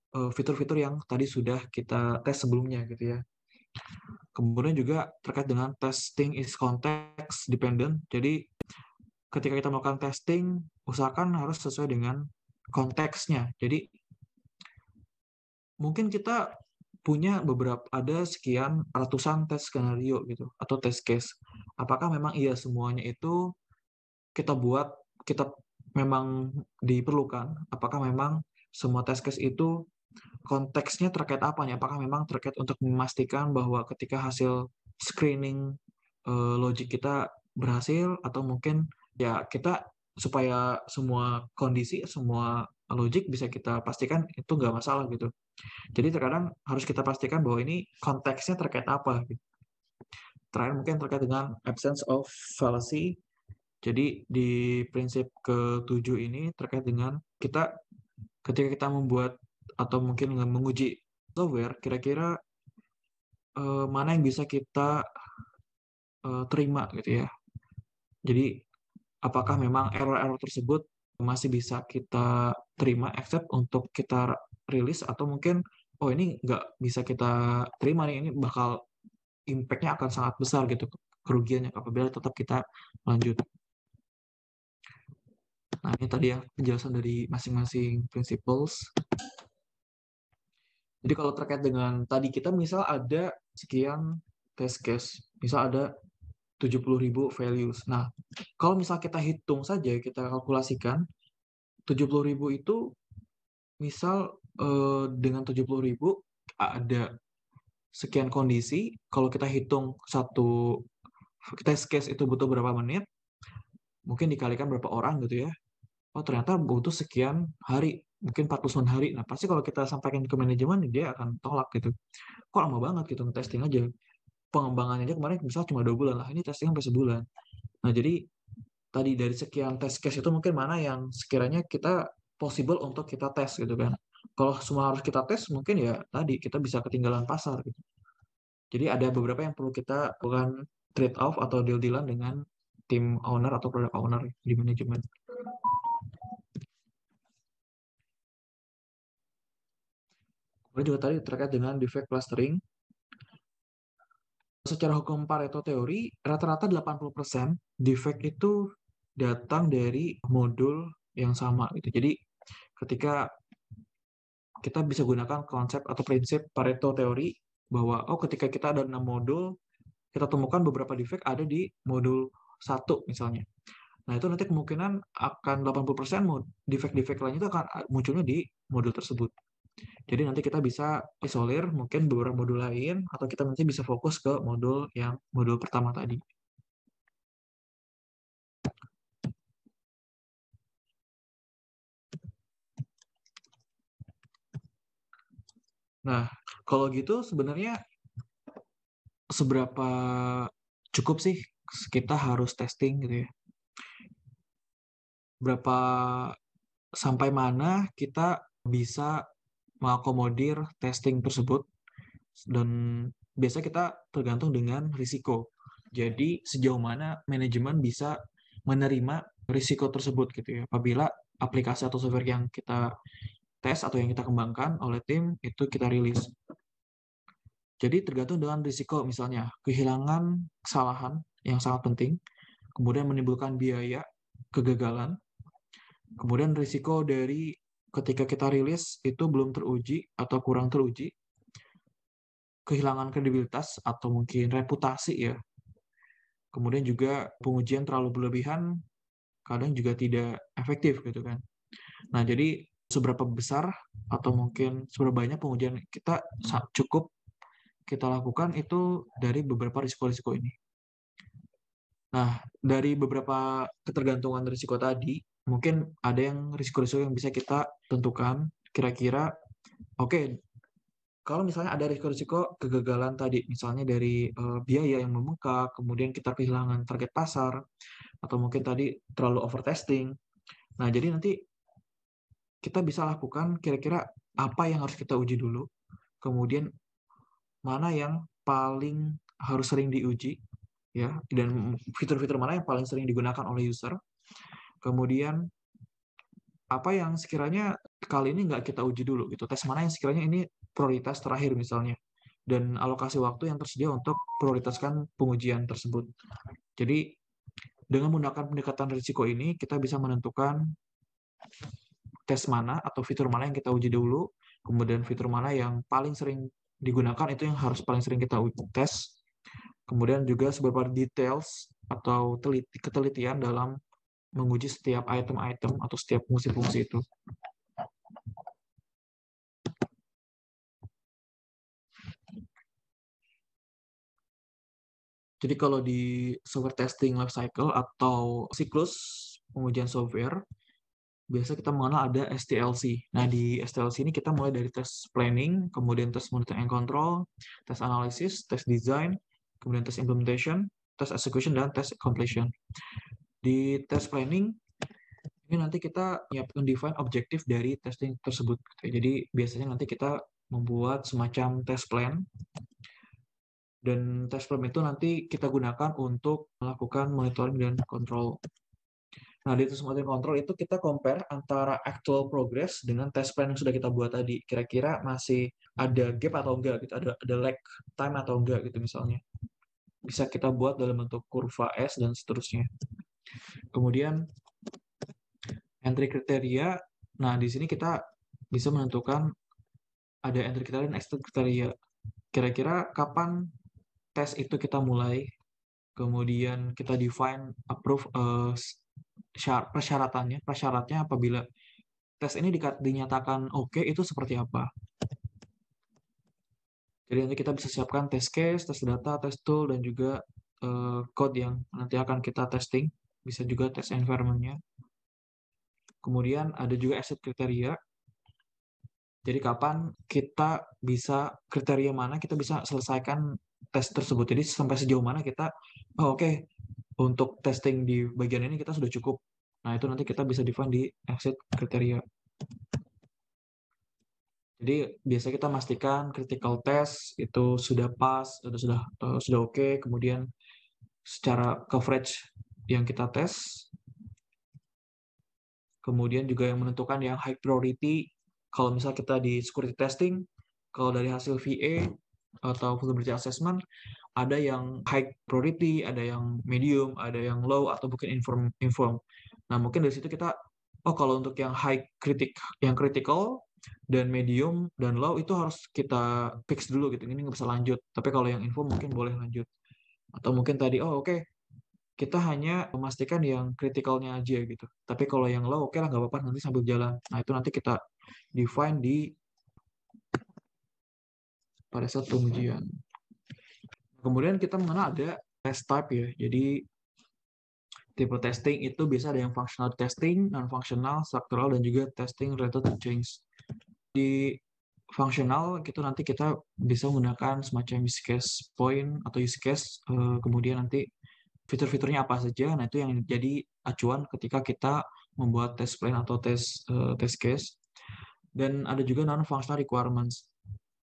fitur-fitur yang tadi sudah kita tes sebelumnya gitu ya. Kemudian juga terkait dengan testing is context dependent. Jadi ketika kita melakukan testing, usahakan harus sesuai dengan konteksnya. Jadi mungkin kita punya ada sekian ratusan tes skenario gitu atau test case. Apakah memang iya semuanya itu kita memang diperlukan? Apakah memang semua test case itu konteksnya terkait apa nih? Apakah memang terkait untuk memastikan bahwa ketika hasil screening logik kita berhasil, atau mungkin ya kita supaya semua kondisi, semua logik bisa kita pastikan itu nggak masalah gitu. Jadi terkadang harus kita pastikan bahwa ini konteksnya terkait apa. Gitu. Terakhir mungkin terkait dengan absence of fallacy. Jadi di prinsip ke-7 ini terkait dengan ketika kita membuat atau mungkin menguji software, kira-kira mana yang bisa kita terima gitu ya. Jadi apakah memang error-error tersebut masih bisa kita terima, accept untuk kita rilis, atau mungkin oh ini nggak bisa kita terima nih, ini bakal impact-nya akan sangat besar gitu, kerugiannya apabila tetap kita lanjut. Nah, ini tadi ya penjelasan dari masing-masing principles. Jadi kalau terkait dengan tadi kita misal ada sekian test case, misal ada 70.000 values. Nah, kalau misal kita hitung saja, kita kalkulasikan 70.000 itu misal dengan 70.000 ada sekian kondisi, kalau kita hitung satu test case itu butuh berapa menit, mungkin dikalikan berapa orang gitu ya. Oh ternyata butuh sekian hari, mungkin 49 hari. Nah pasti kalau kita sampaikan ke manajemen, dia akan tolak gitu. Kok lama banget gitu nge-testing aja. Pengembangannya aja kemarin misal cuma 2 bulan lah, ini testing sampai sebulan. Nah jadi tadi dari sekian test case itu mungkin mana yang sekiranya kita possible untuk kita tes gitu kan. Kalau semua harus kita tes, mungkin ya tadi kita bisa ketinggalan pasar gitu. Jadi ada beberapa yang perlu kita lakukan trade off atau deal-dealan dengan tim owner atau product owner di manajemen. Kemudian juga tadi terkait dengan defect clustering. Secara hukum Pareto teori, rata-rata 80% defect itu datang dari modul yang sama gitu. Jadi ketika kita bisa gunakan konsep atau prinsip Pareto teori bahwa ketika kita ada 6 modul, kita temukan beberapa defect ada di modul 1 misalnya. Nah, itu nanti kemungkinan akan 80% defect-defect lain itu akan munculnya di modul tersebut. Jadi nanti kita bisa isolir mungkin beberapa modul lain atau kita nanti bisa fokus ke modul pertama tadi. Nah, kalau gitu sebenarnya seberapa cukup sih kita harus testing gitu ya? Berapa sampai mana kita bisa mengakomodir testing tersebut, dan biasa kita tergantung dengan risiko. Jadi sejauh mana manajemen bisa menerima risiko tersebut gitu ya. Apabila aplikasi atau software yang kita tes atau yang kita kembangkan oleh tim itu kita rilis. Jadi tergantung dengan risiko, misalnya kehilangan kesalahan yang sangat penting, kemudian menimbulkan biaya kegagalan, kemudian risiko dari ketika kita rilis itu belum teruji atau kurang teruji, kehilangan kredibilitas atau mungkin reputasi ya. Kemudian juga pengujian terlalu berlebihan kadang juga tidak efektif gitu kan. Nah, jadi seberapa besar atau mungkin seberapa banyak pengujian kita cukup kita lakukan itu dari beberapa risiko-risiko ini. Nah, dari beberapa ketergantungan risiko tadi, mungkin ada yang risiko-risiko yang bisa kita tentukan kira-kira, oke, kalau misalnya ada risiko-risiko kegagalan tadi, misalnya dari biaya yang membengkak, kemudian kita kehilangan target pasar, atau mungkin tadi terlalu overtesting. Nah, jadi nanti kita bisa lakukan kira-kira apa yang harus kita uji dulu, kemudian mana yang paling harus sering diuji, ya, dan fitur-fitur mana yang paling sering digunakan oleh user, kemudian apa yang sekiranya kali ini nggak kita uji dulu gitu, tes mana yang sekiranya ini prioritas terakhir misalnya, dan alokasi waktu yang tersedia untuk prioritaskan pengujian tersebut. Jadi dengan menggunakan pendekatan risiko ini kita bisa menentukan tes mana atau fitur mana yang kita uji dulu, kemudian fitur mana yang paling sering digunakan itu yang harus paling sering kita tes, kemudian juga seberapa details atau ketelitian dalam menguji setiap item-item atau setiap fungsi-fungsi itu. Jadi kalau di software testing life cycle atau siklus pengujian software, biasa kita mengenal ada STLC. Nah, di STLC ini kita mulai dari test planning, kemudian test monitoring and control, test analysis, test design, kemudian test implementation, test execution, dan test completion. Di test planning, ini nanti kita menyiapkan define objektif dari testing tersebut. Jadi biasanya nanti kita membuat semacam test plan, dan test plan itu nanti kita gunakan untuk melakukan monitoring dan control. Nah, di test monitoring control itu kita compare antara actual progress dengan test plan yang sudah kita buat tadi. Kira-kira masih ada gap atau enggak gitu, ada lag time atau enggak gitu misalnya. Bisa kita buat dalam bentuk kurva S dan seterusnya. Kemudian entry kriteria. Nah, di sini kita bisa menentukan ada entry kriteria dan exit kriteria. Kira-kira kapan tes itu kita mulai, kemudian kita define approve persyaratnya apabila tes ini dinyatakan oke, itu seperti apa. Jadi nanti kita bisa siapkan test case, test data, test tool, dan juga code yang nanti akan kita testing. Bisa juga test environment-nya. Kemudian ada juga asset kriteria. Jadi kapan kita bisa, kriteria mana kita bisa selesaikan tes tersebut. Jadi sampai sejauh mana kita, oh oke, untuk testing di bagian ini kita sudah cukup. Nah, itu nanti kita bisa define di exit kriteria. Jadi biasa kita pastikan critical test itu sudah pas, sudah oke, kemudian secara coverage yang kita tes, kemudian juga yang menentukan yang high priority. Kalau misal kita di security testing, kalau dari hasil VA atau vulnerability assessment, ada yang high priority, ada yang medium, ada yang low, atau mungkin inform. Nah, mungkin dari situ kita, oh kalau untuk yang yang critical dan medium dan low itu harus kita fix dulu gitu. Ini nggak bisa lanjut. Tapi kalau yang info mungkin boleh lanjut. Atau mungkin tadi, oh oke, kita hanya memastikan yang kritikalnya aja gitu. Tapi kalau yang low, oke lah nggak apa-apa nanti sambil jalan. Nah, itu nanti kita define pada saat pengujian. Kemudian kita mengenal ada test type ya. Jadi tipe testing itu bisa ada yang functional testing, non-functional, structural, dan juga testing related to change. Di functional itu nanti kita bisa menggunakan semacam use case point atau use case, kemudian nanti fitur-fiturnya apa saja. Nah, itu yang jadi acuan ketika kita membuat test plan atau test case. Dan ada juga non-functional requirements.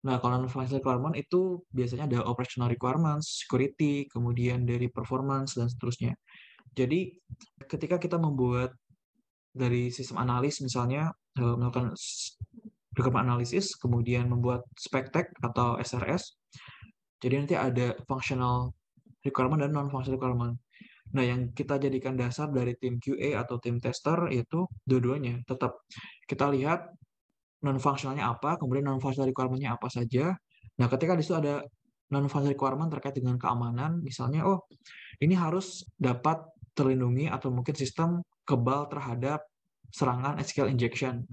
Nah, kalau non-functional requirement itu biasanya ada operational requirements, security, kemudian dari performance, dan seterusnya. Jadi, ketika kita membuat dari sistem analis, misalnya melakukan requirement analysis, kemudian membuat spec tag atau SRS, jadi nanti ada functional requirement dan non-functional requirement. Nah, yang kita jadikan dasar dari tim QA atau tim tester itu dua-duanya. Tetap kita lihat non-functionalnya apa, kemudian non-functional requirement-nya apa saja. Nah, ketika di situ ada non-functional requirement terkait dengan keamanan, misalnya, oh, ini harus dapat terlindungi atau mungkin sistem kebal terhadap serangan SQL injection.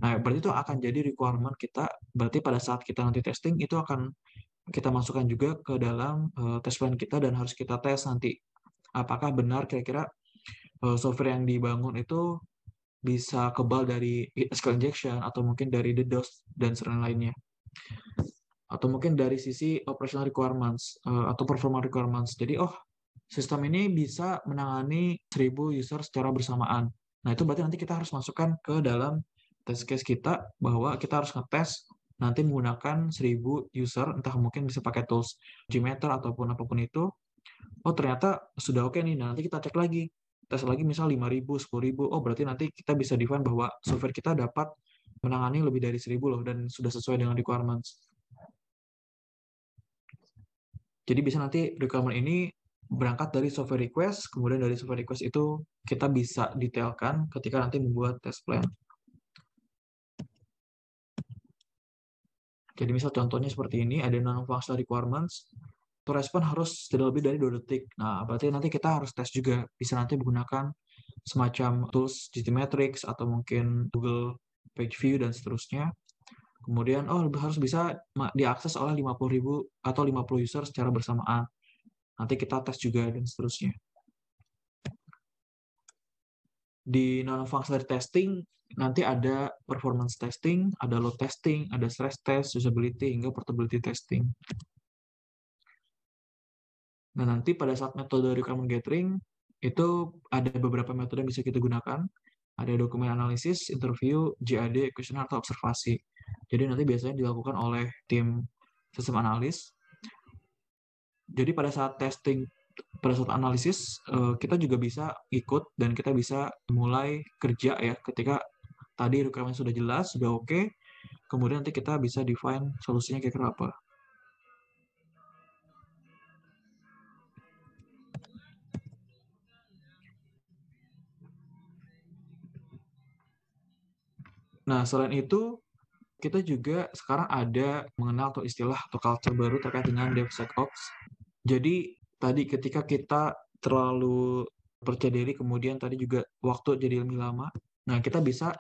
Nah, berarti itu akan jadi requirement kita, berarti pada saat kita nanti testing, itu akan kita masukkan juga ke dalam test plan kita dan harus kita tes nanti. Apakah benar kira-kira software yang dibangun itu bisa kebal dari SQL injection atau mungkin dari DDoS dan serangan lainnya. Atau mungkin dari sisi operational requirements atau performance requirements. Jadi, oh, sistem ini bisa menangani 1000 user secara bersamaan. Nah, itu berarti nanti kita harus masukkan ke dalam test case kita bahwa kita harus ngetes nanti menggunakan 1000 user, entah mungkin bisa pakai tools Gmeter ataupun apapun itu. Oh, ternyata sudah oke nih. Nah, nanti kita cek lagi. Tes lagi misal 5.000, 10.000. Oh, berarti nanti kita bisa define bahwa software kita dapat menangani lebih dari 1000 loh dan sudah sesuai dengan requirements. Jadi bisa nanti requirement ini berangkat dari software request, kemudian dari software request itu kita bisa detailkan ketika nanti membuat test plan. Jadi misal contohnya seperti ini, ada non-functional requirements, to respon harus tidak lebih dari 2 detik. Nah, berarti nanti kita harus tes juga. Bisa nanti menggunakan semacam tools GTmetrix atau mungkin Google Page View dan seterusnya. Kemudian, oh, harus bisa diakses oleh 50.000 atau 50 user secara bersamaan. Nanti kita tes juga dan seterusnya. Di non-functional testing, nanti ada performance testing, ada load testing, ada stress test, usability, hingga portability testing. Nah, nanti pada saat metode requirement gathering, itu ada beberapa metode yang bisa kita gunakan. Ada dokumen analisis, interview, JAD, questionnaire, atau observasi. Jadi nanti biasanya dilakukan oleh tim sistem analis. Jadi pada saat testing, pada saat analisis, kita juga bisa ikut dan kita bisa mulai kerja ya ketika tadi requirement sudah jelas, sudah oke, kemudian nanti kita bisa define solusinya kira-kira apa. Nah, selain itu, kita juga sekarang ada mengenal atau istilah atau culture baru terkait dengan DevSecOps. Jadi, tadi ketika kita terlalu percaya diri, kemudian tadi juga waktu jadi lebih lama, nah kita bisa,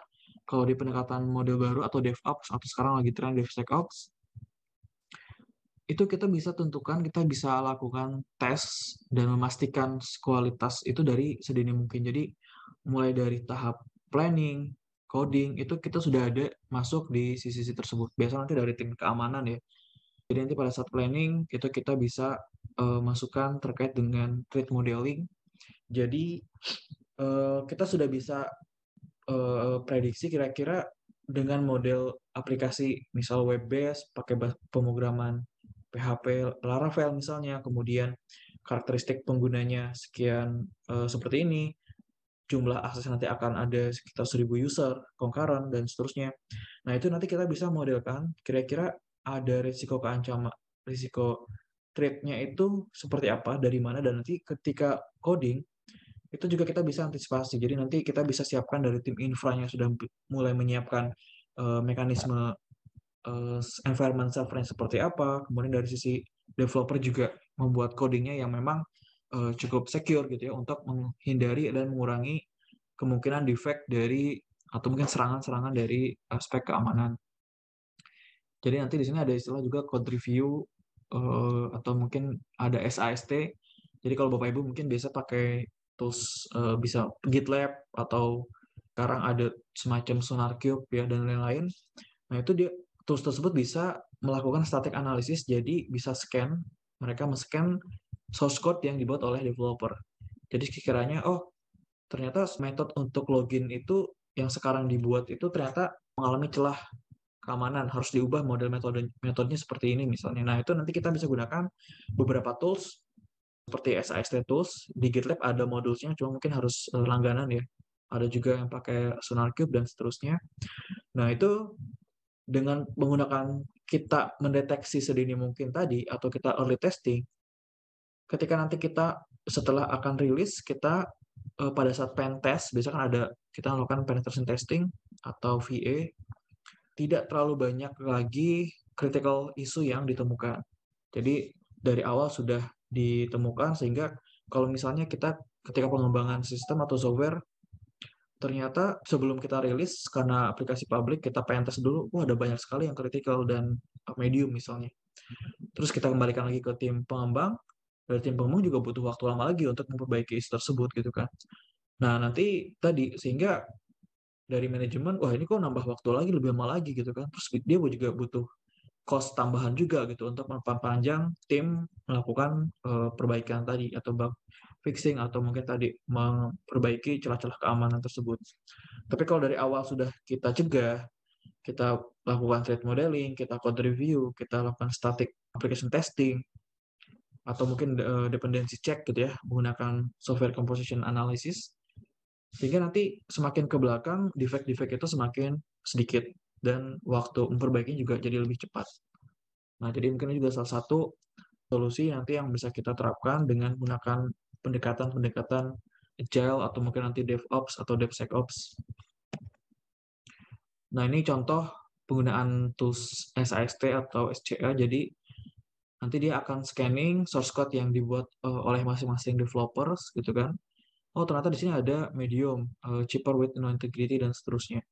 kalau di pendekatan model baru atau DevOps, atau sekarang lagi tren DevSecOps, itu kita bisa tentukan, kita bisa lakukan tes dan memastikan kualitas itu dari sedini mungkin. Jadi mulai dari tahap planning, coding, itu kita sudah ada masuk di sisi tersebut. Biasanya nanti dari tim keamanan ya. Jadi nanti pada saat planning itu kita bisa masukkan terkait dengan threat modeling. Jadi kita sudah bisa prediksi kira-kira dengan model aplikasi misal web based pakai pemrograman PHP Laravel misalnya, kemudian karakteristik penggunanya sekian seperti ini, jumlah akses nanti akan ada sekitar 1.000 user, concurrent, dan seterusnya. Nah, itu nanti kita bisa modelkan kira-kira ada risiko keancaman, risiko threat-nya itu seperti apa, dari mana, dan nanti ketika coding, itu juga kita bisa antisipasi. Jadi nanti kita bisa siapkan dari tim infranya sudah mulai menyiapkan mekanisme environment servernya seperti apa, kemudian dari sisi developer juga membuat codingnya yang memang cukup secure gitu ya untuk menghindari dan mengurangi kemungkinan defect dari atau mungkin serangan-serangan dari aspek keamanan. Jadi nanti di sini ada istilah juga code review atau mungkin ada SAST. Jadi kalau Bapak Ibu mungkin biasa pakai tools bisa GitLab atau sekarang ada semacam SonarQube ya dan lain-lain. Nah, itu dia tools tersebut bisa melakukan static analysis, jadi bisa scan, mereka men-scan source code yang dibuat oleh developer. Jadi sekiranya, oh ternyata metode untuk login itu yang sekarang dibuat itu ternyata mengalami celah keamanan, harus diubah model metodenya seperti ini misalnya. Nah, itu nanti kita bisa gunakan beberapa tools seperti SAST tools. Di GitLab ada modulnya, cuma mungkin harus langganan ya. Ada juga yang pakai SonarQube dan seterusnya. Nah, itu dengan menggunakan kita mendeteksi sedini mungkin tadi atau kita early testing, ketika nanti kita setelah akan rilis, kita pada saat pen test, biasanya kan ada kita melakukan penetration testing atau VA, tidak terlalu banyak lagi critical issue yang ditemukan. Jadi dari awal sudah ditemukan sehingga kalau misalnya kita ketika pengembangan sistem atau software ternyata sebelum kita rilis karena aplikasi publik kita pengen tes dulu, ada banyak sekali yang critical dan medium misalnya. Terus kita kembalikan lagi ke tim pengembang, dari tim pengembang juga butuh waktu lama lagi untuk memperbaiki isu tersebut gitu kan. Nah nanti tadi sehingga dari manajemen, wah ini kok nambah waktu lagi lebih lama lagi gitu kan. Terus dia juga butuh cost tambahan juga gitu untuk memperpanjang tim melakukan perbaikan tadi atau bug fixing atau mungkin tadi memperbaiki celah-celah keamanan tersebut. Tapi kalau dari awal sudah kita cegah, kita lakukan threat modeling, kita code review, kita lakukan static application testing, atau mungkin dependency check gitu ya, menggunakan software composition analysis, sehingga nanti semakin ke belakang, defect-defect itu semakin sedikit, dan waktu memperbaiki juga jadi lebih cepat. Nah, jadi mungkin juga salah satu solusi nanti yang bisa kita terapkan dengan menggunakan pendekatan-pendekatan agile atau mungkin nanti DevOps atau DevSecOps. Nah, ini contoh penggunaan tools SAST atau SCA. Jadi, nanti dia akan scanning source code yang dibuat oleh masing-masing developers, gitu kan. Oh, ternyata di sini ada medium, cheaper with no integrity, dan seterusnya.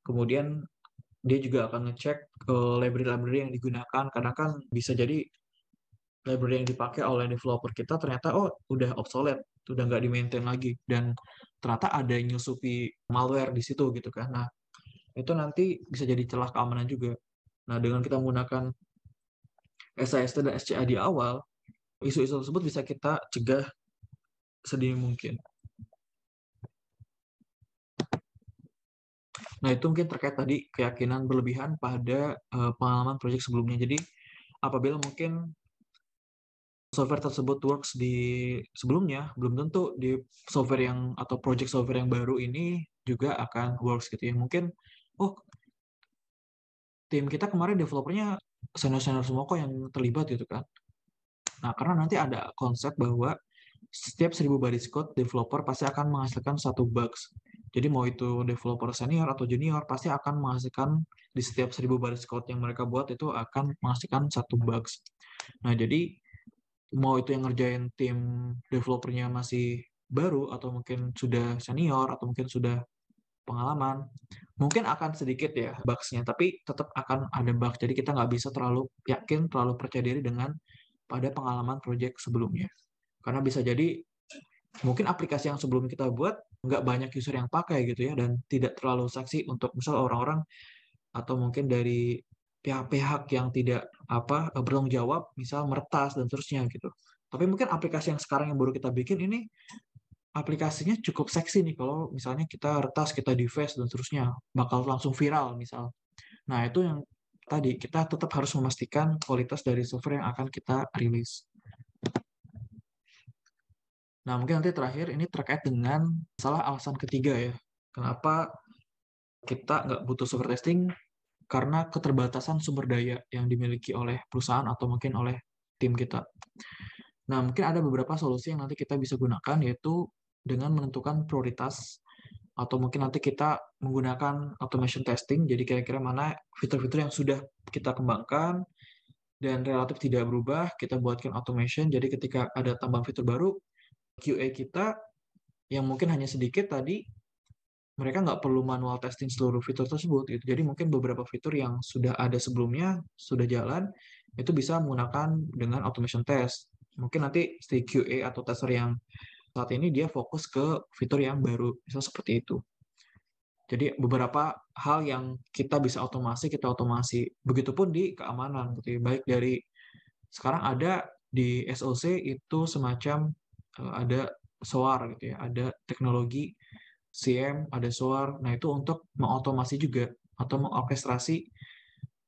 Kemudian, dia juga akan ngecek library-library yang digunakan, karena kan bisa jadi library yang dipakai oleh developer kita ternyata udah obsolete, udah nggak di-maintain lagi, dan ternyata ada nyusupi malware di situ gitu kan. Nah, itu nanti bisa jadi celah keamanan juga. Nah, dengan kita menggunakan SAST dan SCA di awal, isu-isu tersebut bisa kita cegah sedini mungkin. Nah, itu mungkin terkait tadi keyakinan berlebihan pada pengalaman proyek sebelumnya. Jadi, apabila mungkin software tersebut works di sebelumnya, belum tentu di software yang atau project software yang baru ini juga akan works gitu ya. Mungkin, tim kita kemarin developernya senior-senior semua kok yang terlibat gitu kan. Nah, karena nanti ada konsep bahwa setiap 1.000 baris code, developer pasti akan menghasilkan satu bugs. Jadi mau itu developer senior atau junior, pasti akan menghasilkan di setiap 1.000 baris code yang mereka buat itu akan menghasilkan satu bugs. Nah, jadi mau itu yang ngerjain tim developernya masih baru atau mungkin sudah senior atau mungkin sudah pengalaman, mungkin akan sedikit ya bugs-nya, tapi tetap akan ada bug. Jadi kita nggak bisa terlalu yakin, terlalu percaya diri dengan pada pengalaman project sebelumnya. Karena bisa jadi mungkin aplikasi yang sebelum kita buat nggak banyak user yang pakai gitu ya, dan tidak terlalu seksi untuk misal orang-orang atau mungkin dari pihak-pihak yang tidak bertanggung jawab, misal meretas dan seterusnya gitu. Tapi mungkin aplikasi yang sekarang yang baru kita bikin ini aplikasinya cukup seksi nih kalau misalnya kita retas, kita deface dan seterusnya bakal langsung viral misal. Nah, itu yang tadi kita tetap harus memastikan kualitas dari software yang akan kita rilis. Nah, mungkin nanti terakhir ini terkait dengan salah alasan ketiga ya. Kenapa kita nggak butuh software testing? Karena keterbatasan sumber daya yang dimiliki oleh perusahaan atau mungkin oleh tim kita. Nah, mungkin ada beberapa solusi yang nanti kita bisa gunakan, yaitu dengan menentukan prioritas, atau mungkin nanti kita menggunakan automation testing, jadi kira-kira mana fitur-fitur yang sudah kita kembangkan dan relatif tidak berubah, kita buatkan automation, jadi ketika ada tambahan fitur baru, QA kita yang mungkin hanya sedikit tadi, mereka nggak perlu manual testing seluruh fitur tersebut gitu. Jadi mungkin beberapa fitur yang sudah ada sebelumnya, sudah jalan, itu bisa menggunakan dengan automation test. Mungkin nanti si QA atau tester yang saat ini dia fokus ke fitur yang baru, misal seperti itu. Jadi beberapa hal yang kita bisa otomasi, kita otomasi. Begitupun di keamanan gitu ya. Baik dari sekarang ada di SOC itu semacam ada SOAR gitu ya, ada teknologi CM, ada SOAR. Nah, itu untuk mengotomasi juga atau mengorkestrasi.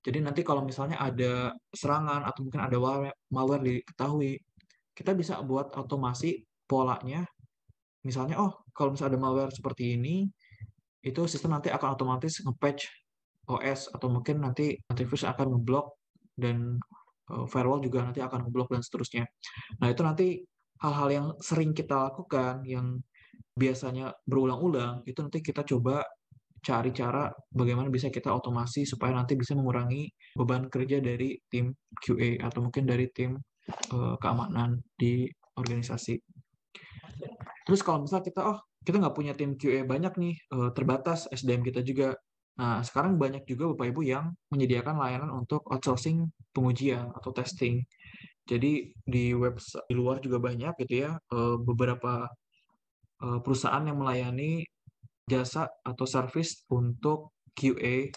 Jadi nanti kalau misalnya ada serangan atau mungkin ada malware diketahui, kita bisa buat otomasi polanya. Misalnya, oh, kalau misalnya ada malware seperti ini, itu sistem nanti akan otomatis nge-patch OS atau mungkin nanti antivirus akan ngeblok dan firewall juga nanti akan ngeblok dan seterusnya. Nah, itu nanti hal-hal yang sering kita lakukan yang biasanya berulang-ulang, itu nanti kita coba cari cara bagaimana bisa kita otomasi supaya nanti bisa mengurangi beban kerja dari tim QA atau mungkin dari tim keamanan di organisasi. Terus kalau misalnya kita nggak punya tim QA banyak nih, terbatas SDM kita juga. Nah, sekarang banyak juga Bapak Ibu yang menyediakan layanan untuk outsourcing pengujian atau testing. Jadi di website di luar juga banyak gitu ya, beberapa perusahaan yang melayani jasa atau service untuk QA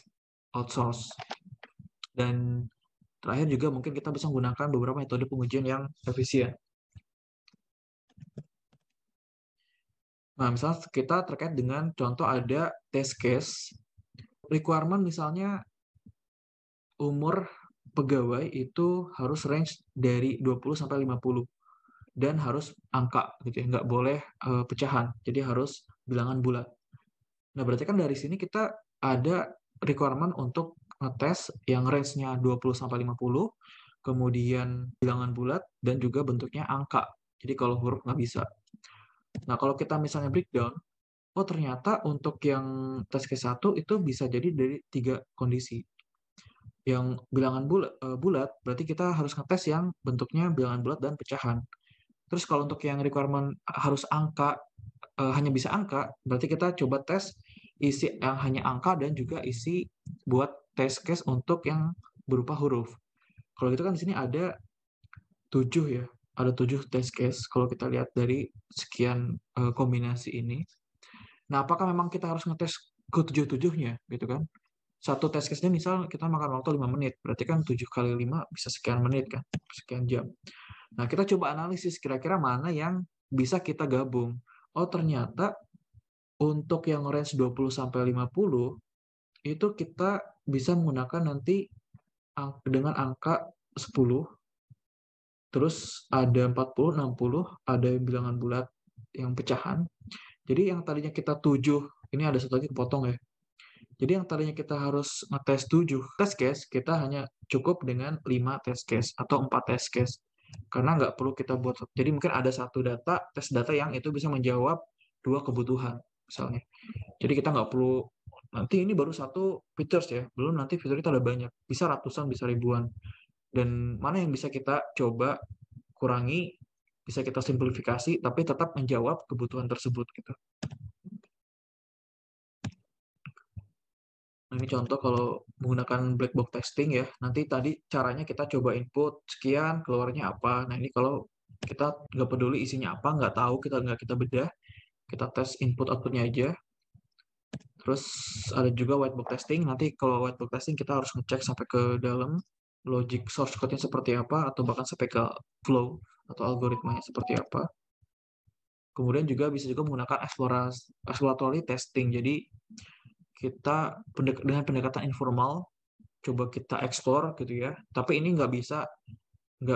outsource. Dan terakhir juga mungkin kita bisa menggunakan beberapa metode pengujian yang efisien. Nah, misalnya kita terkait dengan contoh ada test case, requirement misalnya umur pegawai itu harus range dari 20 sampai 50 dan harus angka gitu ya, nggak boleh pecahan. Jadi harus bilangan bulat. Nah, berarti kan dari sini kita ada requirement untuk ngetes yang range-nya 20 sampai 50, kemudian bilangan bulat dan juga bentuknya angka. Jadi kalau huruf nggak bisa. Nah, kalau kita misalnya breakdown, oh ternyata untuk yang tes case 1 itu bisa jadi dari 3 kondisi. Yang bilangan bulat, berarti kita harus ngetes yang bentuknya bilangan bulat dan pecahan. Terus kalau untuk yang requirement harus angka, hanya bisa angka, berarti kita coba tes isi yang hanya angka dan juga isi buat test case untuk yang berupa huruf. Kalau gitu kan di sini ada 7 ya, ada 7 test case kalau kita lihat dari sekian kombinasi ini. Nah, apakah memang kita harus ngetes ke 7-7-nya gitu kan? Satu test case-nya misal kita makan waktu 5 menit, berarti kan 7 kali 5 bisa sekian menit kan, sekian jam. Nah, kita coba analisis kira-kira mana yang bisa kita gabung. Oh, ternyata untuk yang range 20 sampai 50 itu kita bisa menggunakan nanti dengan angka 10, terus ada 40, 60, ada yang bilangan bulat, yang pecahan. Jadi yang tadinya kita 7, ini ada satu lagi kepotong ya. Jadi yang tadinya kita harus ngetes 7 test case, kita hanya cukup dengan 5 test case atau 4 test case. Karena nggak perlu kita buat, jadi mungkin ada satu tes data yang itu bisa menjawab 2 kebutuhan, misalnya. Jadi kita nggak perlu, nanti ini baru satu features ya, belum nanti fitur kita ada banyak, bisa ratusan, bisa ribuan. Dan mana yang bisa kita coba kurangi, bisa kita simplifikasi, tapi tetap menjawab kebutuhan tersebut gitu. Nah, ini contoh kalau menggunakan black box testing ya. Nanti tadi caranya kita coba input sekian, keluarnya apa. Nah, ini kalau kita nggak peduli isinya apa, nggak tahu, nggak kita bedah, kita tes input outputnya aja. Terus ada juga white box testing. Nanti kalau white box testing kita harus ngecek sampai ke dalam logic source code-nya seperti apa, atau bahkan sampai ke flow atau algoritmanya seperti apa. Kemudian juga bisa juga menggunakan exploratory testing. Jadi kita dengan pendekatan informal coba kita explore gitu ya. Tapi ini nggak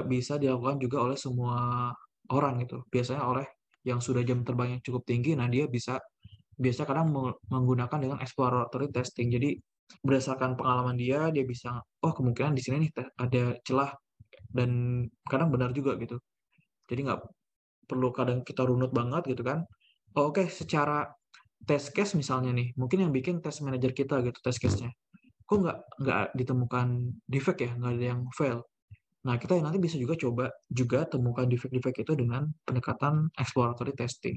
bisa dilakukan juga oleh semua orang gitu. Biasanya oleh yang sudah jam terbang yang cukup tinggi, nah dia biasa kadang menggunakan dengan exploratory testing. Jadi berdasarkan pengalaman dia bisa, oh kemungkinan di sini nih ada celah, dan kadang benar juga gitu. Jadi nggak perlu kadang kita runut banget gitu kan. Oh, oke, secara test case misalnya nih, mungkin yang bikin test manager kita gitu test case-nya, kok nggak ditemukan defect ya, nggak ada yang fail. Nah, kita nanti bisa juga coba juga temukan defect-defect itu dengan pendekatan exploratory testing.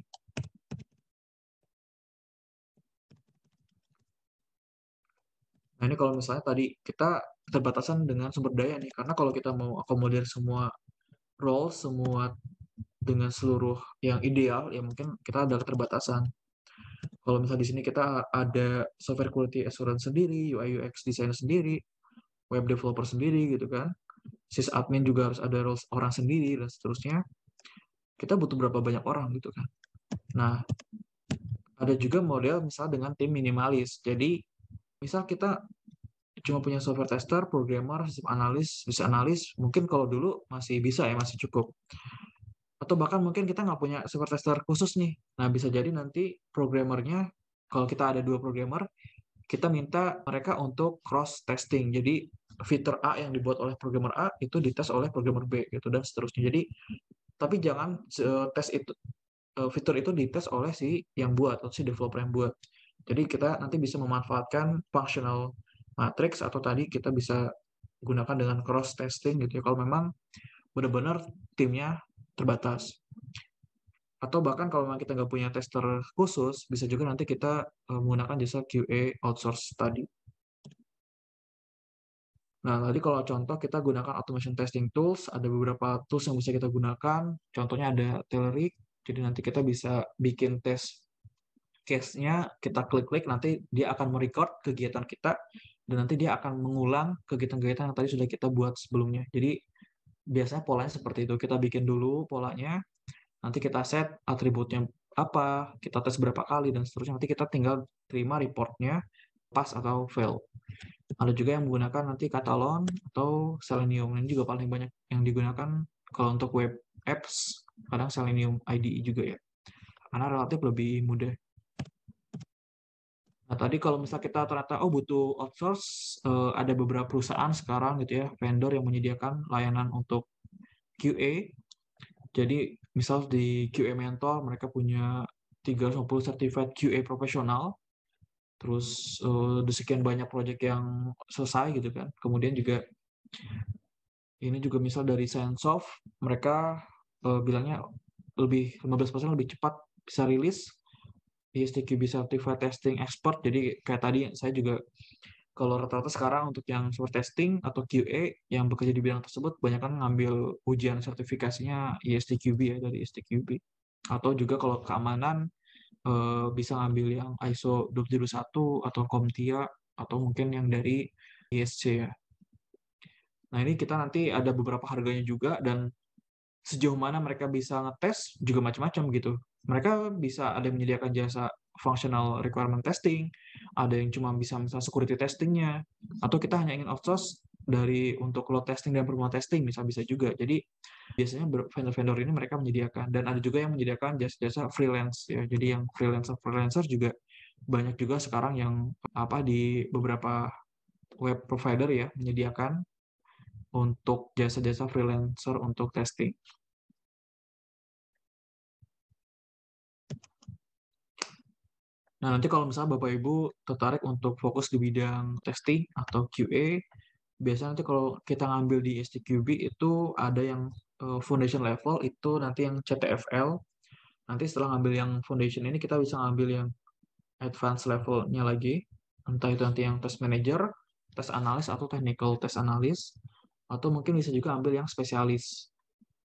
Nah, ini kalau misalnya tadi kita keterbatasan dengan sumber daya nih, karena kalau kita mau akomodir semua role, semua dengan seluruh yang ideal, ya mungkin kita ada keterbatasan. Kalau misalnya di sini kita ada software quality assurance sendiri, UI UX designer sendiri, web developer sendiri gitu kan. Sysadmin juga harus ada roles orang sendiri dan seterusnya. Kita butuh berapa banyak orang gitu kan. Nah, ada juga model misal dengan tim minimalis. Jadi, misal kita cuma punya software tester, programmer, sistem analis, bisa analis, mungkin kalau dulu masih bisa ya, masih cukup. Atau bahkan mungkin kita nggak punya software tester khusus nih. Nah, bisa jadi nanti programmernya, kalau kita ada dua programmer, kita minta mereka untuk cross testing. Jadi fitur A yang dibuat oleh programmer A itu dites oleh programmer B gitu dan seterusnya. Jadi tapi jangan tes itu fitur itu dites oleh si yang buat atau si developer yang buat. Jadi kita nanti bisa memanfaatkan functional matrix atau tadi kita bisa gunakan dengan cross testing gitu ya. Kalau memang benar-benar timnya terbatas. Atau bahkan kalau memang kita nggak punya tester khusus, bisa juga nanti kita menggunakan jasa QA outsource tadi. Nah, tadi kalau contoh kita gunakan automation testing tools, ada beberapa tools yang bisa kita gunakan. Contohnya ada Telerik, jadi nanti kita bisa bikin tes case-nya, kita klik-klik, nanti dia akan merecord kegiatan kita, dan nanti dia akan mengulang kegiatan-kegiatan yang tadi sudah kita buat sebelumnya. Jadi biasanya polanya seperti itu, kita bikin dulu polanya, nanti kita set atributnya apa, kita tes berapa kali, dan seterusnya. Nanti kita tinggal terima reportnya, pass atau fail. Ada juga yang menggunakan nanti Catalon atau Selenium. Ini juga paling banyak yang digunakan kalau untuk web apps, kadang Selenium IDE juga ya. Karena relatif lebih mudah. Nah, tadi kalau misalnya kita ternyata butuh outsource, ada beberapa perusahaan sekarang gitu ya, vendor yang menyediakan layanan untuk QA. Jadi misal di QA Mentor mereka punya 350 certified QA profesional, terus di sekian banyak proyek yang selesai gitu kan. Kemudian juga ini juga misal dari Sciencesoft, mereka bilangnya 15% lebih cepat bisa rilis ISTQB Certified Testing Expert. Jadi kayak tadi saya juga kalau rata-rata sekarang untuk yang software testing atau QA yang bekerja di bidang tersebut kebanyakan ngambil ujian sertifikasinya ISTQB ya, dari ISTQB. Atau juga kalau keamanan bisa ngambil yang ISO 27001 atau CompTIA atau mungkin yang dari ISC ya. Nah, ini kita nanti ada beberapa harganya juga, dan sejauh mana mereka bisa ngetes juga macam-macam gitu. Mereka bisa ada yang menyediakan jasa functional requirement testing, ada yang cuma bisa misalnya security testingnya, atau kita hanya ingin outsource dari untuk load testing dan performance testing bisa juga. Jadi biasanya vendor-vendor ini mereka menyediakan, dan ada juga yang menyediakan jasa-jasa freelance ya. Jadi yang freelancer juga banyak juga sekarang yang di beberapa web provider ya menyediakan untuk jasa-jasa freelancer untuk testing. Nah, nanti kalau misalnya Bapak Ibu tertarik untuk fokus di bidang testing atau QA, biasanya nanti kalau kita ngambil di STQB itu ada yang foundation level, itu nanti yang CTFL. Nanti setelah ngambil yang foundation ini, kita bisa ngambil yang advanced levelnya lagi. Entah itu nanti yang test manager, test analis, atau technical test analis, atau mungkin bisa juga ambil yang spesialis.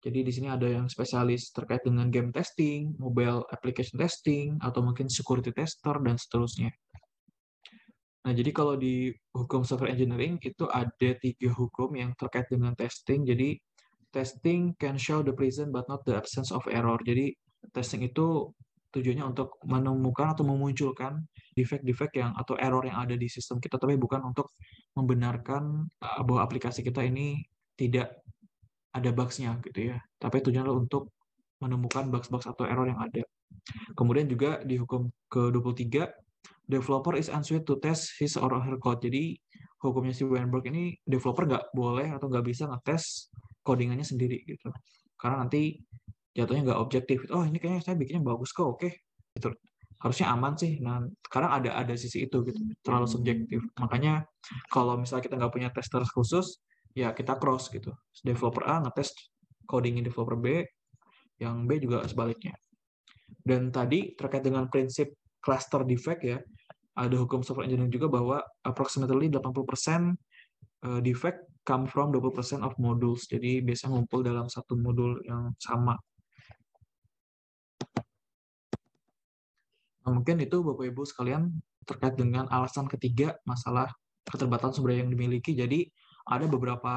Jadi di sini ada yang spesialis terkait dengan game testing, mobile application testing, atau mungkin security tester, dan seterusnya. Nah, jadi kalau di hukum software engineering itu ada 3 hukum yang terkait dengan testing. Jadi, testing can show the presence but not the absence of error. Jadi, testing itu tujuannya untuk menemukan atau memunculkan defect-defect yang atau error yang ada di sistem kita, tapi bukan untuk membenarkan bahwa aplikasi kita ini tidak ada bugs-nya gitu ya. Tapi tujuannya untuk menemukan bugs-bugs atau error yang ada. Kemudian juga di hukum ke-23, developer is unsuited to test his or her code. Jadi hukumnya si Weinberg ini, developer nggak boleh atau nggak bisa ngetes codingannya sendiri gitu. Karena nanti jatuhnya nggak objektif. Oh, ini kayaknya saya bikinnya bagus kok, oke. Gitu. Harusnya aman sih. Nah, sekarang ada sisi itu gitu, terlalu subjektif. Makanya kalau misalnya kita nggak punya tester khusus, ya kita cross gitu. Developer A ngetes codingnya developer B, yang B juga sebaliknya. Dan tadi terkait dengan prinsip cluster defect ya, ada hukum software engineering juga bahwa approximately 80% defect come from 20% of modules. Jadi biasanya ngumpul dalam satu modul yang sama. Nah, mungkin itu Bapak Ibu sekalian terkait dengan alasan ketiga masalah keterbatasan sumber daya yang dimiliki. Jadi ada beberapa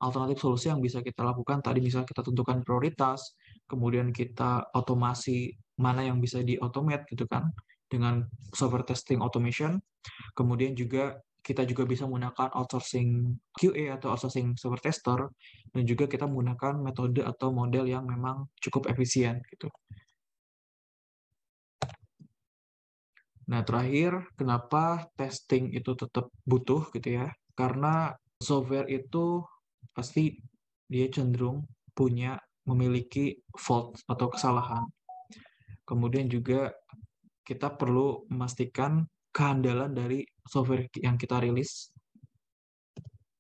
alternatif solusi yang bisa kita lakukan. Tadi misalnya kita tentukan prioritas, kemudian kita otomasi mana yang bisa di-automate gitu kan dengan software testing automation. Kemudian juga kita juga bisa menggunakan outsourcing QA atau outsourcing software tester, dan juga kita menggunakan metode atau model yang memang cukup efisien gitu. Nah, terakhir, kenapa testing itu tetap butuh gitu ya? Karena software itu pasti dia cenderung memiliki fault atau kesalahan. Kemudian juga kita perlu memastikan kehandalan dari software yang kita rilis.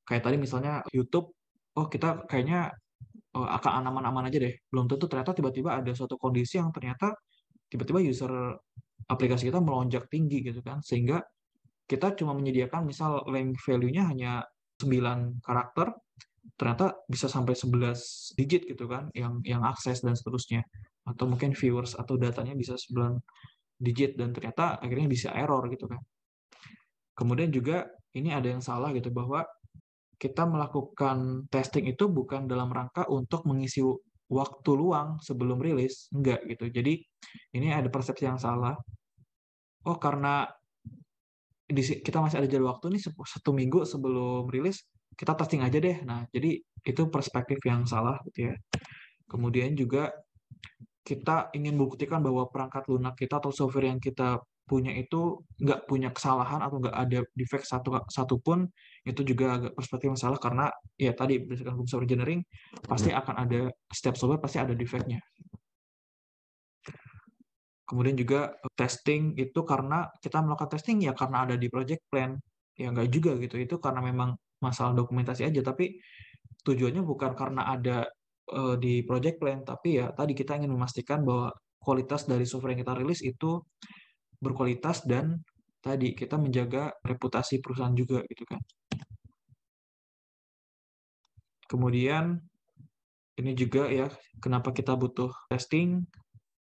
Kayak tadi misalnya YouTube, oh kita kayaknya akan aman-aman aja deh. Belum tentu ternyata tiba-tiba ada suatu kondisi yang ternyata tiba-tiba user aplikasi kita melonjak tinggi gitu kan. Sehingga kita cuma menyediakan misal length value-nya hanya 9 karakter, ternyata bisa sampai 11 digit gitu kan yang akses dan seterusnya. Atau mungkin viewers atau datanya bisa 9 digit dan ternyata akhirnya bisa error gitu kan. Kemudian juga ini ada yang salah gitu bahwa kita melakukan testing itu bukan dalam rangka untuk mengisi waktu luang sebelum rilis, enggak gitu. Jadi ini ada persepsi yang salah. Oh, karena kita masih ada jadwal waktu nih 1 minggu sebelum rilis, kita testing aja deh. Nah, jadi itu perspektif yang salah gitu ya. Kemudian juga kita ingin buktikan bahwa perangkat lunak kita atau software yang kita punya itu nggak punya kesalahan atau nggak ada defect satupun, itu juga agak perspektif yang salah karena ya tadi berdasarkan hukum software engineering pasti akan ada setiap software pasti ada defect-nya. Kemudian juga testing itu karena kita melakukan testing ya karena ada di project plan. Ya nggak juga gitu. Itu karena memang masalah dokumentasi aja. Tapi tujuannya bukan karena ada di project plan. Tapi ya tadi kita ingin memastikan bahwa kualitas dari software yang kita rilis itu berkualitas dan tadi kita menjaga reputasi perusahaan juga gitu kan. Kemudian ini juga ya kenapa kita butuh testing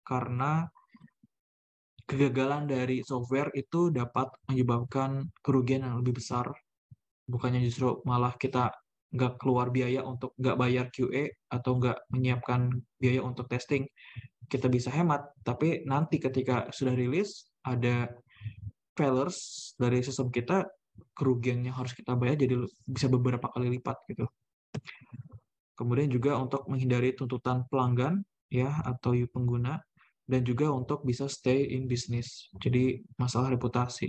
karena kegagalan dari software itu dapat menyebabkan kerugian yang lebih besar. Bukannya justru malah kita nggak keluar biaya untuk nggak bayar QA atau nggak menyiapkan biaya untuk testing, kita bisa hemat. Tapi nanti ketika sudah rilis, ada failures dari sistem kita, kerugiannya harus kita bayar jadi bisa beberapa kali lipat gitu. Kemudian juga untuk menghindari tuntutan pelanggan ya atau pengguna, dan juga untuk bisa stay in business. Jadi masalah reputasi.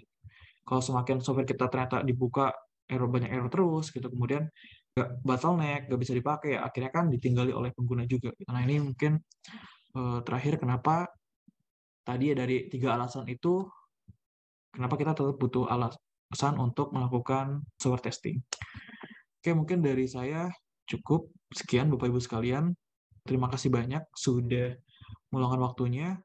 Kalau semakin software kita ternyata dibuka banyak error terus gitu, kemudian nggak bottleneck, nggak bisa dipakai, ya akhirnya kan ditinggali oleh pengguna juga. Nah ini mungkin terakhir kenapa tadi ya dari 3 alasan itu, kenapa kita tetap butuh alasan untuk melakukan software testing. Oke, mungkin dari saya cukup. Sekian Bapak Ibu sekalian. Terima kasih banyak sudah meluangkan waktunya.